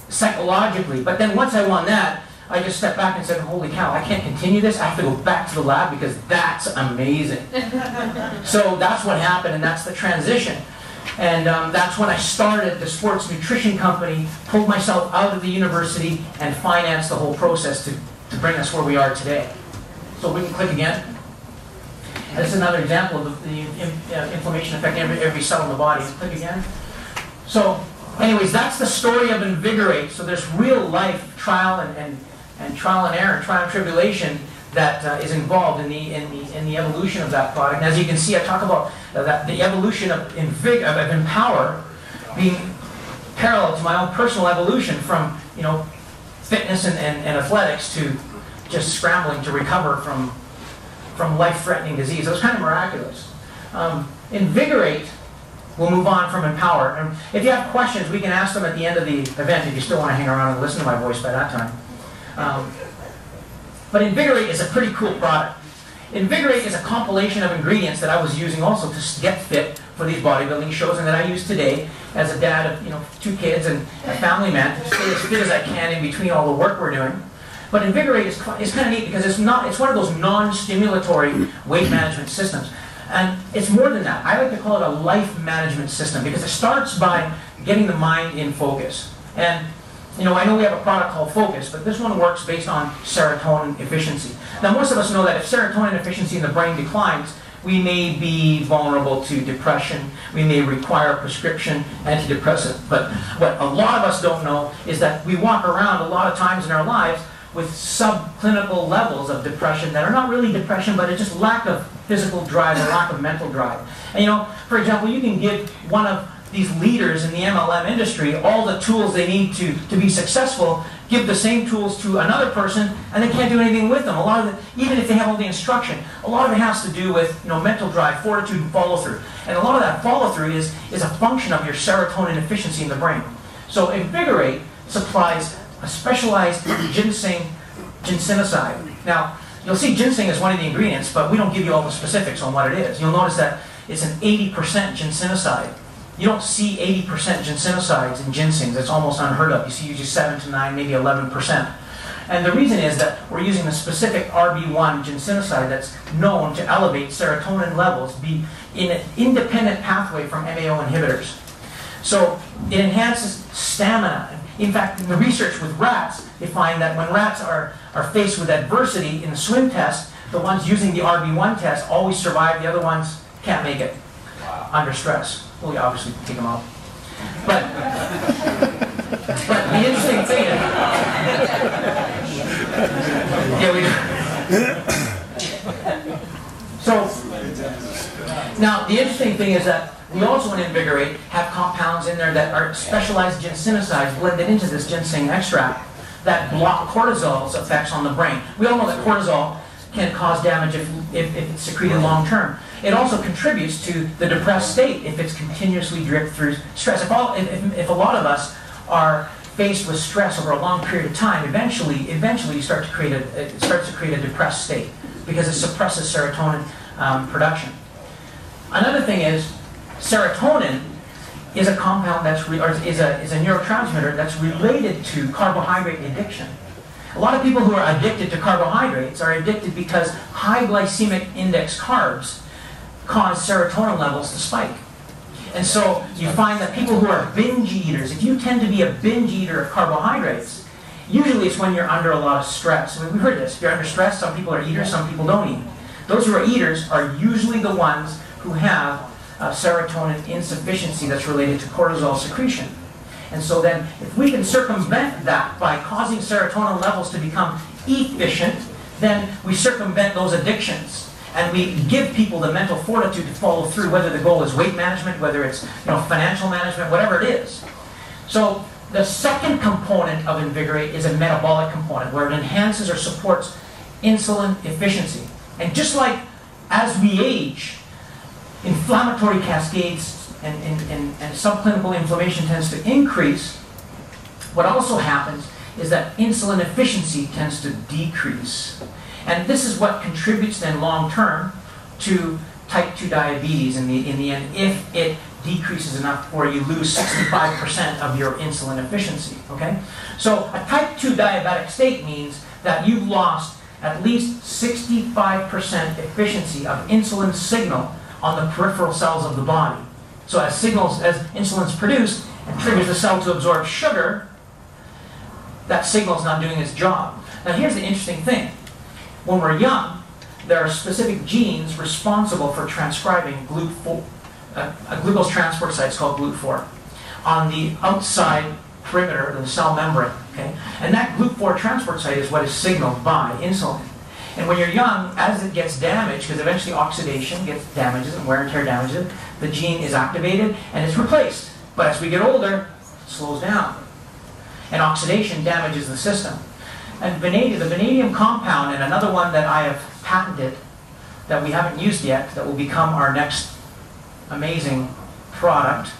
[SPEAKER 2] psychologically. But then once I won that, I just stepped back and said, holy cow, I can't continue this. I have to go back to the lab because that's amazing. So that's what happened, and that's the transition. And that's when I started the sports nutrition company, pulled myself out of the university, and financed the whole process to bring us where we are today. So we can click again. And this is another example of the inflammation affecting every cell in the body. Click again. So anyways, that's the story of Invigorate. So there's real life trial and trial and error, trial and tribulation that is involved in the evolution of that product. And as you can see, I talk about the evolution of Empower being parallel to my own personal evolution from fitness and athletics to just scrambling to recover from life-threatening disease. It was kind of miraculous. Invigorate, we'll move on from Empower. And if you have questions, we can ask them at the end of the event if you still want to hang around and listen to my voice by that time. But Invigorate is a pretty cool product. Invigorate is a compilation of ingredients that I was using also to get fit for these bodybuilding shows, and that I use today as a dad of 2 kids and a family man to stay as fit as I can in between all the work we're doing. But Invigorate is kind of neat because it's one of those non-stimulatory weight management systems. And it's more than that. I like to call it a life management system because it starts by getting the mind in focus. And I know we have a product called Focus, but this one works based on serotonin efficiency. Now, most of us know that if serotonin efficiency in the brain declines, we may be vulnerable to depression. We may require a prescription antidepressant. But what a lot of us don't know is that we walk around a lot of times in our lives with subclinical levels of depression that are not really depression, but it's just lack of physical drive or lack of mental drive. And for example, you can give one of these leaders in the MLM industry all the tools they need to be successful, give the same tools to another person, and they can't do anything with them. A lot of it, even if they have all the instruction, a lot of it has to do with mental drive, fortitude, and follow-through. And a lot of that follow-through is a function of your serotonin efficiency in the brain. So Invigorate supplies a specialized ginsenoside. Now, you'll see ginseng is one of the ingredients, but we don't give you all the specifics on what it is. You'll notice that it's an 80% ginsenoside. You don't see 80% ginsenosides in ginseng. That's almost unheard of. You see usually 7 to 9, maybe 11%. And the reason is that we're using a specific RB1 ginsenoside that's known to elevate serotonin levels, be in an independent pathway from MAO inhibitors. So it enhances stamina. In fact, in the research with rats, they find that when rats are faced with adversity in the swim test, the ones using the RB1 test always survive, the other ones can't make it under stress. Well, we obviously take them out. But the interesting thing is, yeah, we do. So, now the interesting thing is that we also in Invigorate have compounds in there that are specialized ginsenosides blended into this ginseng extract that block cortisol's effects on the brain. We all know that cortisol can cause damage if it's secreted long term. It also contributes to the depressed state if it's continuously dripped through stress. If a lot of us are faced with stress over a long period of time, eventually you start to create it starts to create a depressed state because it suppresses serotonin production. Another thing is serotonin is a compound is a neurotransmitter that's related to carbohydrate addiction. A lot of people who are addicted to carbohydrates are addicted because high glycemic index carbs cause serotonin levels to spike. And so you find that people who are binge eaters, if you tend to be a binge eater of carbohydrates, usually it's when you're under a lot of stress. I mean, we've heard this. If you're under stress, some people are eaters, some people don't eat. Those who are eaters are usually the ones who have serotonin insufficiency that's related to cortisol secretion. And so then, if we can circumvent that by causing serotonin levels to become efficient, then we circumvent those addictions. And we give people the mental fortitude to follow through, whether the goal is weight management, whether it's financial management, whatever it is. So The second component of Invigorate is a metabolic component, where it enhances or supports insulin efficiency. And just like as we age, inflammatory cascades and subclinical inflammation tends to increase, what also happens is that insulin efficiency tends to decrease. And this is what contributes then long term to type 2 diabetes in the end, if it decreases enough where you lose 65% of your insulin efficiency, okay? So a type 2 diabetic state means that you've lost at least 65% efficiency of insulin signal on the peripheral cells of the body. So as insulin's produced and triggers the cell to absorb sugar, that signal's not doing its job. Now here's the interesting thing. When we're young, there are specific genes responsible for transcribing a glucose transport site called GLUT4 on the outside perimeter of the cell membrane. Okay? And that GLUT4 transport site is what is signaled by insulin. And when you're young, as it gets damaged, because eventually oxidation damages and wear and tear damages it, the gene is activated and it's replaced. But as we get older, it slows down. And oxidation damages the system. And the vanadium compound, and another one that I have patented that we haven't used yet, that will become our next amazing product,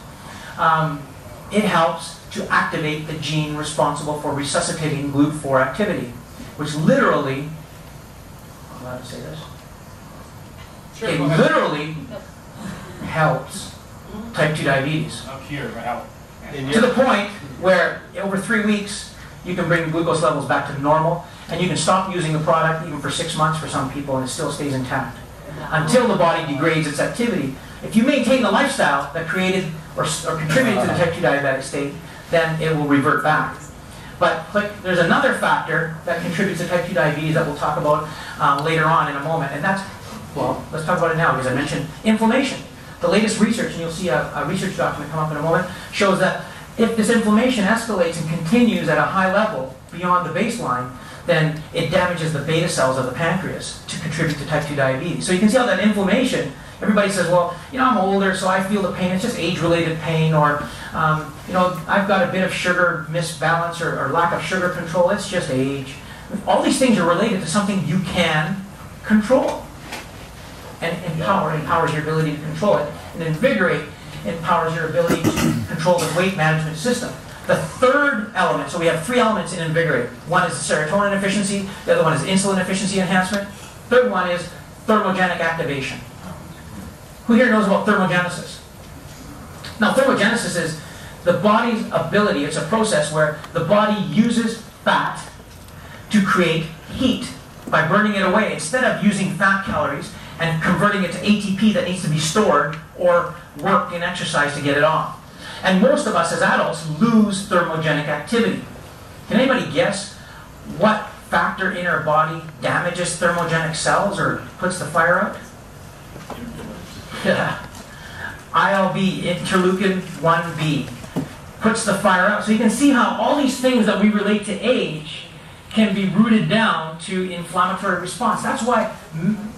[SPEAKER 2] it helps to activate the gene responsible for resuscitating GLUT4 activity, which literally, I'm allowed to say this? Sure, it literally helps type 2 diabetes.
[SPEAKER 4] Up here, but help.
[SPEAKER 2] To the point where over 3 weeks, you can bring glucose levels back to normal, and you can stop using the product even for 6 months for some people, and it still stays intact until the body degrades its activity. If you maintain the lifestyle that created or contributed to the type 2 diabetic state, then it will revert back. But there's another factor that contributes to type 2 diabetes that we'll talk about later on in a moment, and that's, well, let's talk about it now because I mentioned inflammation. The latest research, and you'll see a research document come up in a moment, shows that if this inflammation escalates and continues at a high level beyond the baseline, then it damages the beta cells of the pancreas to contribute to type 2 diabetes. So you can see how that inflammation, everybody says, well, I'm older, so I feel the pain. It's just age-related pain, or, I've got a bit of sugar misbalance or lack of sugar control. It's just age. All these things are related to something you can control. And empowers your ability to control it. And Invigorate empowers your ability to control the weight management system. The third element, so we have 3 elements in Invigorate. One is serotonin efficiency, the other one is insulin efficiency enhancement. Third one is thermogenic activation. Who here knows about thermogenesis? Now, thermogenesis is the body's ability, it's a process where the body uses fat to create heat by burning it away. Instead of using fat calories and converting it to ATP that needs to be stored or work in exercise to get it off. And most of us as adults lose thermogenic activity. Can anybody guess what factor in our body damages thermogenic cells or puts the fire out? ILB, interleukin 1B, puts the fire out. So you can see how all these things that we relate to age can be rooted down to inflammatory response. That's why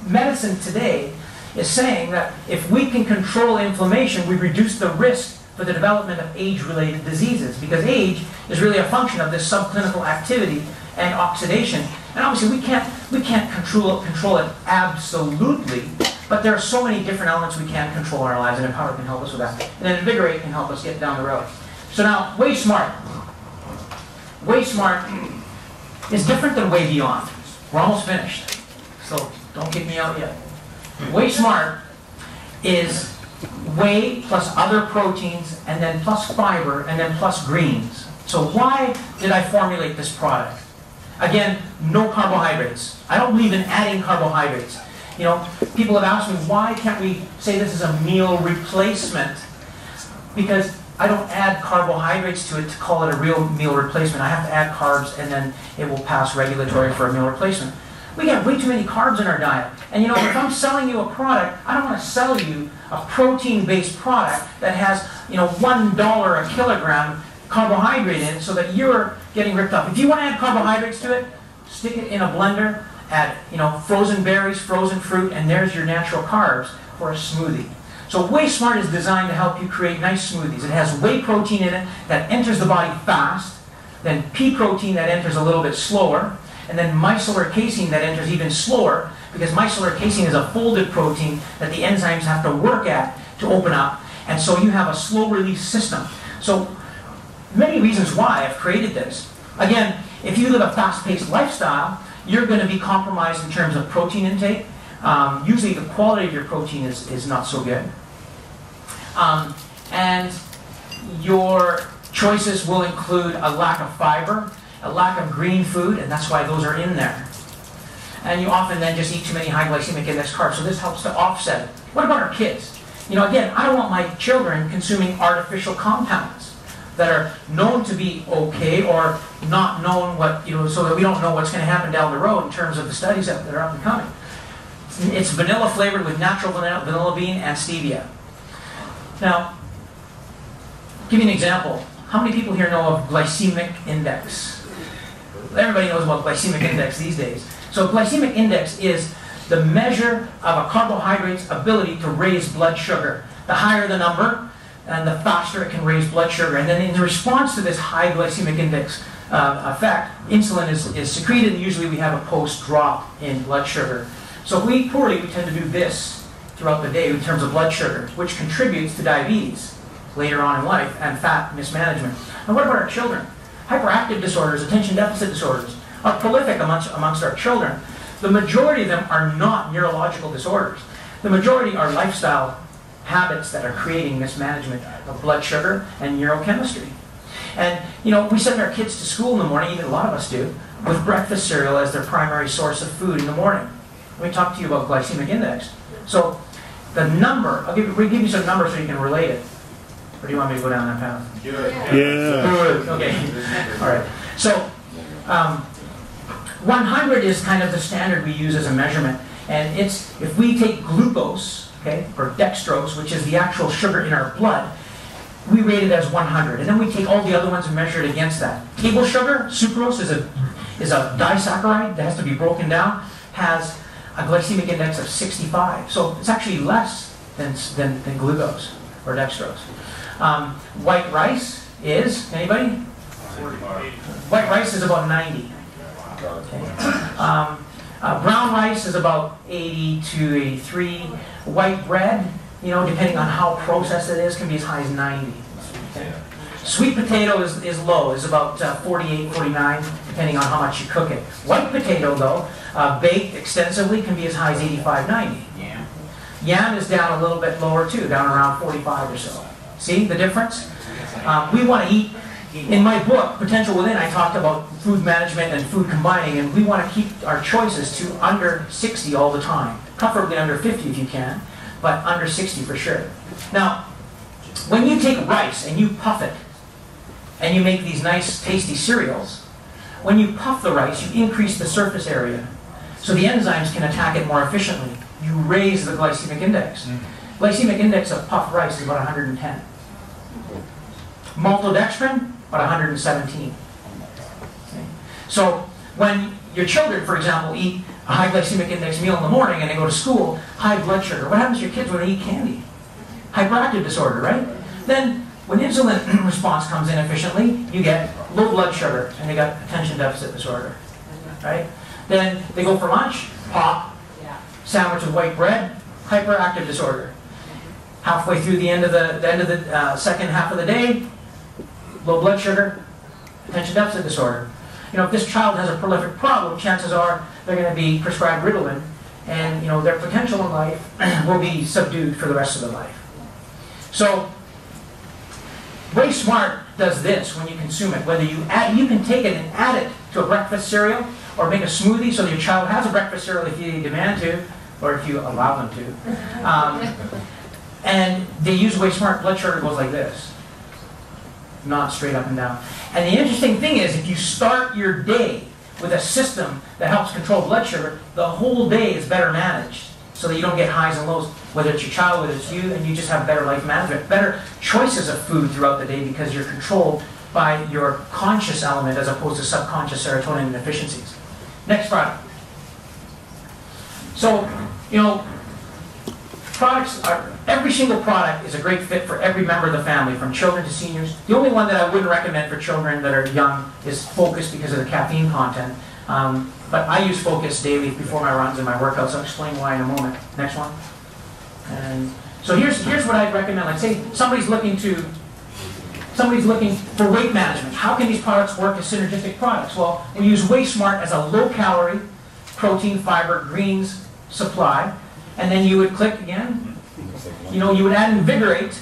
[SPEAKER 2] medicine today is saying that if we can control inflammation, we reduce the risk for the development of age-related diseases, because age is really a function of this subclinical activity and oxidation. And obviously we can't control it absolutely, but there are so many different elements we can control in our lives, and Empower can help us with that. And then Invigorate can help us get down the road. So now, Way Smart. Way Smart is different than Way Beyond. We're almost finished, so don't kick me out yet. Way Smart is whey plus other proteins, and then plus fiber, and then plus greens. So why did I formulate this product? Again, no carbohydrates. I don't believe in adding carbohydrates. People have asked me, why can't we say this is a meal replacement? Because I don't add carbohydrates to it to call it a real meal replacement. I have to add carbs, and then it will pass regulatory for a meal replacement. We get way too many carbs in our diet. And if I'm selling you a product, I don't want to sell you a protein-based product that has, $1 a kilogram carbohydrate in it so that you're getting ripped up. If you want to add carbohydrates to it, stick it in a blender, add, frozen berries, frozen fruit, and there's your natural carbs for a smoothie. So Whey Smart is designed to help you create nice smoothies. It has whey protein in it that enters the body fast, then pea protein that enters a little bit slower, and then micellar casein that enters even slower, because micellar casein is a folded protein that the enzymes have to work at to open up, and so you have a slow release system. So many reasons why I've created this. Again, if you live a fast-paced lifestyle, you're going to be compromised in terms of protein intake. Usually the quality of your protein is not so good. And your choices will include a lack of fiber, a lack of green food, and that's why those are in there. And you often then just eat too many high glycemic index carbs, so this helps to offset it. What about our kids? You know, again, I don't want my children consuming artificial compounds that are known to be okay or not known what, you know, so that we don't know what's going to happen down the road in terms of the studies that are up and coming. It's vanilla flavored with natural vanilla bean and stevia. Now, give you an example. How many people here know of glycemic index? Everybody knows about glycemic index these days. So glycemic index is the measure of a carbohydrate's ability to raise blood sugar. The higher the number, and the faster it can raise blood sugar. And then in response to this high glycemic index effect, insulin is secreted, and usually we have a post-drop in blood sugar. So if we eat poorly, we tend to do this throughout the day in terms of blood sugar, which contributes to diabetes later on in life and fat mismanagement. And what about our children? Hyperactive disorders, attention deficit disorders are prolific amongst our children. The majority of them are not neurological disorders. The majority are lifestyle habits that are creating mismanagement of blood sugar and neurochemistry. And, you know, we send our kids to school in the morning, even a lot of us do, with breakfast cereal as their primary source of food in the morning. Let me talk to you about glycemic index. So, the number, I'll give you some numbers so you can relate it. Or do you want me to go down that path?
[SPEAKER 3] Yeah.
[SPEAKER 2] Okay. All right. So, 100 is kind of the standard we use as a measurement. And it's, if we take glucose, okay, or dextrose, which is the actual sugar in our blood, we rate it as 100. And then we take all the other ones and measure it against that. Table sugar, sucrose, is a disaccharide that has to be broken down, has a glycemic index of 65. So it's actually less than glucose or dextrose. White rice is, anybody?
[SPEAKER 4] 45.
[SPEAKER 2] White rice is about 90. Okay. Brown rice is about 80 to 83. White bread, you know, depending on how processed it is, can be as high as 90. Okay. Sweet potato is low, is about 48, 49, depending on how much you cook it. White potato, though, baked extensively, can be as high as 85, 90. Yam is down a little bit lower, too, down around 45 or so. See the difference? We want to eat. In my book, Potential Within, I talked about food management and food combining, and we want to keep our choices to under 60 all the time. Preferably under 50 if you can, but under 60 for sure. Now, when you take rice and you puff it, and you make these nice, tasty cereals, when you puff the rice, you increase the surface area, so the enzymes can attack it more efficiently. You raise the glycemic index. Glycemic index of puffed rice is about 110. Maltodextrin, about 117. Okay. So when your children, for example, eat a high glycemic index meal in the morning and they go to school, high blood sugar, what happens to your kids when they eat candy? Hyperactive disorder, right? Then when insulin response comes in efficiently, you get low blood sugar and they got attention deficit disorder, right? Then they go for lunch, pop, sandwich with white bread, hyperactive disorder. Halfway through the end of the second half of the day, low blood sugar, attention deficit disorder. You know, if this child has a prolific problem, chances are they're going to be prescribed Ritalin, and you know their potential in life will be subdued for the rest of their life. So, Whey Smart does this when you consume it. Whether you can take it and add it to a breakfast cereal, or make a smoothie so your child has a breakfast cereal if you demand to, or if you allow them to. And they use Whey Smart, blood sugar goes like this. Not straight up and down. And the interesting thing is, if you start your day with a system that helps control blood sugar, the whole day is better managed, so that you don't get highs and lows, whether it's your child, whether it's you, and you just have better life management, better choices of food throughout the day because you're controlled by your conscious element as opposed to subconscious serotonin deficiencies. Next product. So, you know, products are, every single product is a great fit for every member of the family, from children to seniors. The only one that I wouldn't recommend for children that are young is Focus because of the caffeine content. But I use Focus daily before my runs and my workouts. I'll explain why in a moment. Next one. And so here's what I'd recommend. Like say somebody's looking for weight management. How can these products work as synergistic products? Well, we use WasteSmart as a low-calorie, protein, fiber, greens supply. And then you would click again. You would add Invigorate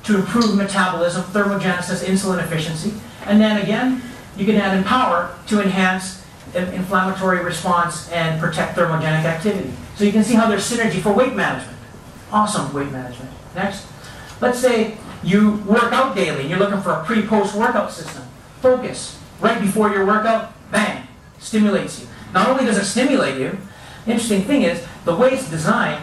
[SPEAKER 2] to improve metabolism, thermogenesis, insulin efficiency. And then again, you can add Empower to enhance inflammatory response and protect thermogenic activity. So you can see how there's synergy for weight management. Awesome weight management. Next. Let's say you work out daily and you're looking for a pre-post workout system. Focus. Right before your workout, bang, stimulates you. Not only does it stimulate you, the interesting thing is, the way it's designed,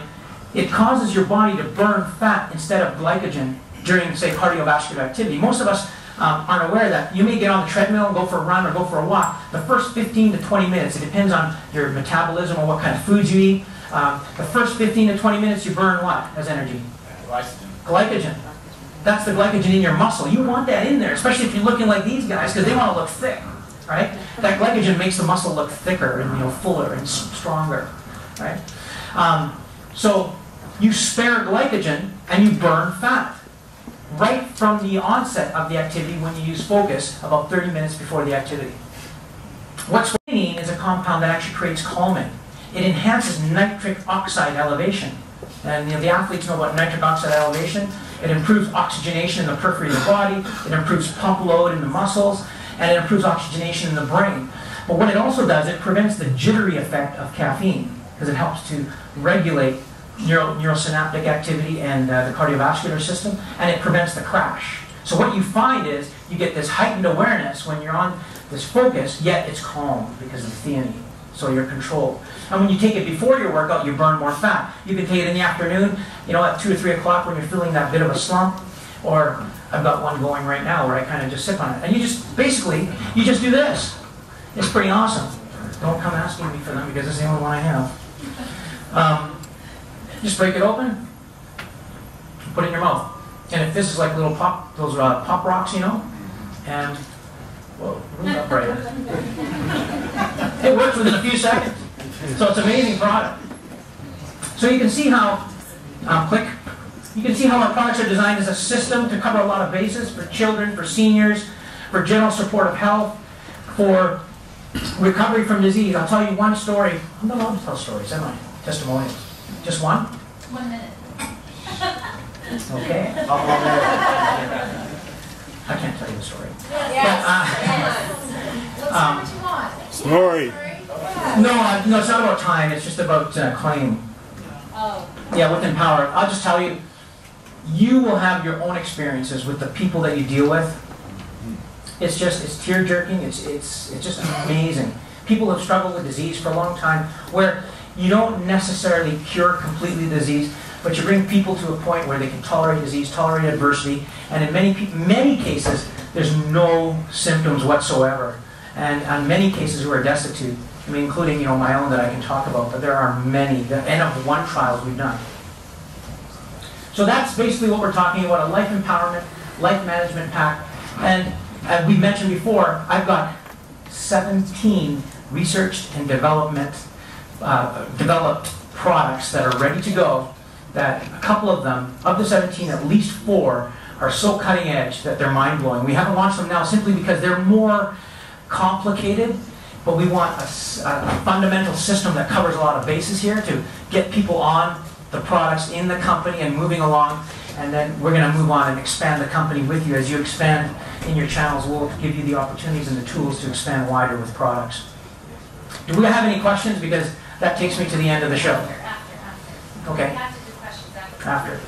[SPEAKER 2] it causes your body to burn fat instead of glycogen during, say, cardiovascular activity. Most of us aren't aware that you may get on the treadmill and go for a run or go for a walk. The first 15 to 20 minutes, it depends on your metabolism or what kind of foods you eat. The first 15 to 20 minutes, you burn what as energy? Glycogen. That's the glycogen in your muscle. You want that in there, especially if you're looking like these guys, because they want to look thick, right? That glycogen makes the muscle look thicker and fuller and stronger, right? So you spare glycogen and you burn fat right from the onset of the activity when you use Focus about 30 minutes before the activity. What's squalene is a compound that actually creates calming. It enhances nitric oxide elevation. And the athletes know about nitric oxide elevation. It improves oxygenation in the periphery of the body. It improves pump load in the muscles. And it improves oxygenation in the brain. But what it also does, it prevents the jittery effect of caffeine, because it helps to regulate neurosynaptic activity and the cardiovascular system, and it prevents the crash. So what you find is you get this heightened awareness when you're on this Focus, yet it's calm because of the theanine. So you're controlled. And when you take it before your workout, you burn more fat. You can take it in the afternoon, at 2 or 3 o'clock when you're feeling that bit of a slump, or I've got one going right now where I kind of just sip on it. And you just do this. It's pretty awesome. Don't come asking me for them because it's the only one I have. Just break it open, put it in your mouth. And if this is like little those pop rocks, and, whoa, move up right. It works within a few seconds. So it's an amazing product. So you can see how, you can see how our products are designed as a system to cover a lot of bases for children, for seniors, for general support of health, for recovery from disease. I'll tell you one story. I'm not allowed to tell stories, am I? Testimonials. Just one?
[SPEAKER 1] 1 minute.
[SPEAKER 2] Okay. I can't tell you the story.
[SPEAKER 1] Let's see what you want.
[SPEAKER 3] Story.
[SPEAKER 2] No, it's not about time. It's just about claim.
[SPEAKER 1] Oh.
[SPEAKER 2] Yeah, with Empower. I'll just tell you, you will have your own experiences with the people that you deal with. It's tear-jerking. It's just amazing. People have struggled with disease for a long time, where you don't necessarily cure completely the disease, but you bring people to a point where they can tolerate disease, tolerate adversity, and in many cases, there's no symptoms whatsoever. And in many cases who are destitute, including my own that I can talk about, but there are many. The N of 1 trials we've done. So that's basically what we're talking about, a life empowerment, life management pack. And as we mentioned before, I've got 17 researched and developed products that are ready to go, that a couple of them, of the 17, at least 4 are so cutting edge that they're mind-blowing. We haven't launched them now simply because they're more complicated, but we want a fundamental system that covers a lot of bases here to get people on the products in the company and moving along, and then we're going to move on and expand the company with you. As you expand in your channels, we'll give you the opportunities and the tools to expand wider with products. Do we have any questions? Because that takes me to the end of the show.
[SPEAKER 1] After.
[SPEAKER 2] Okay.
[SPEAKER 1] We have to do questions after.
[SPEAKER 2] After.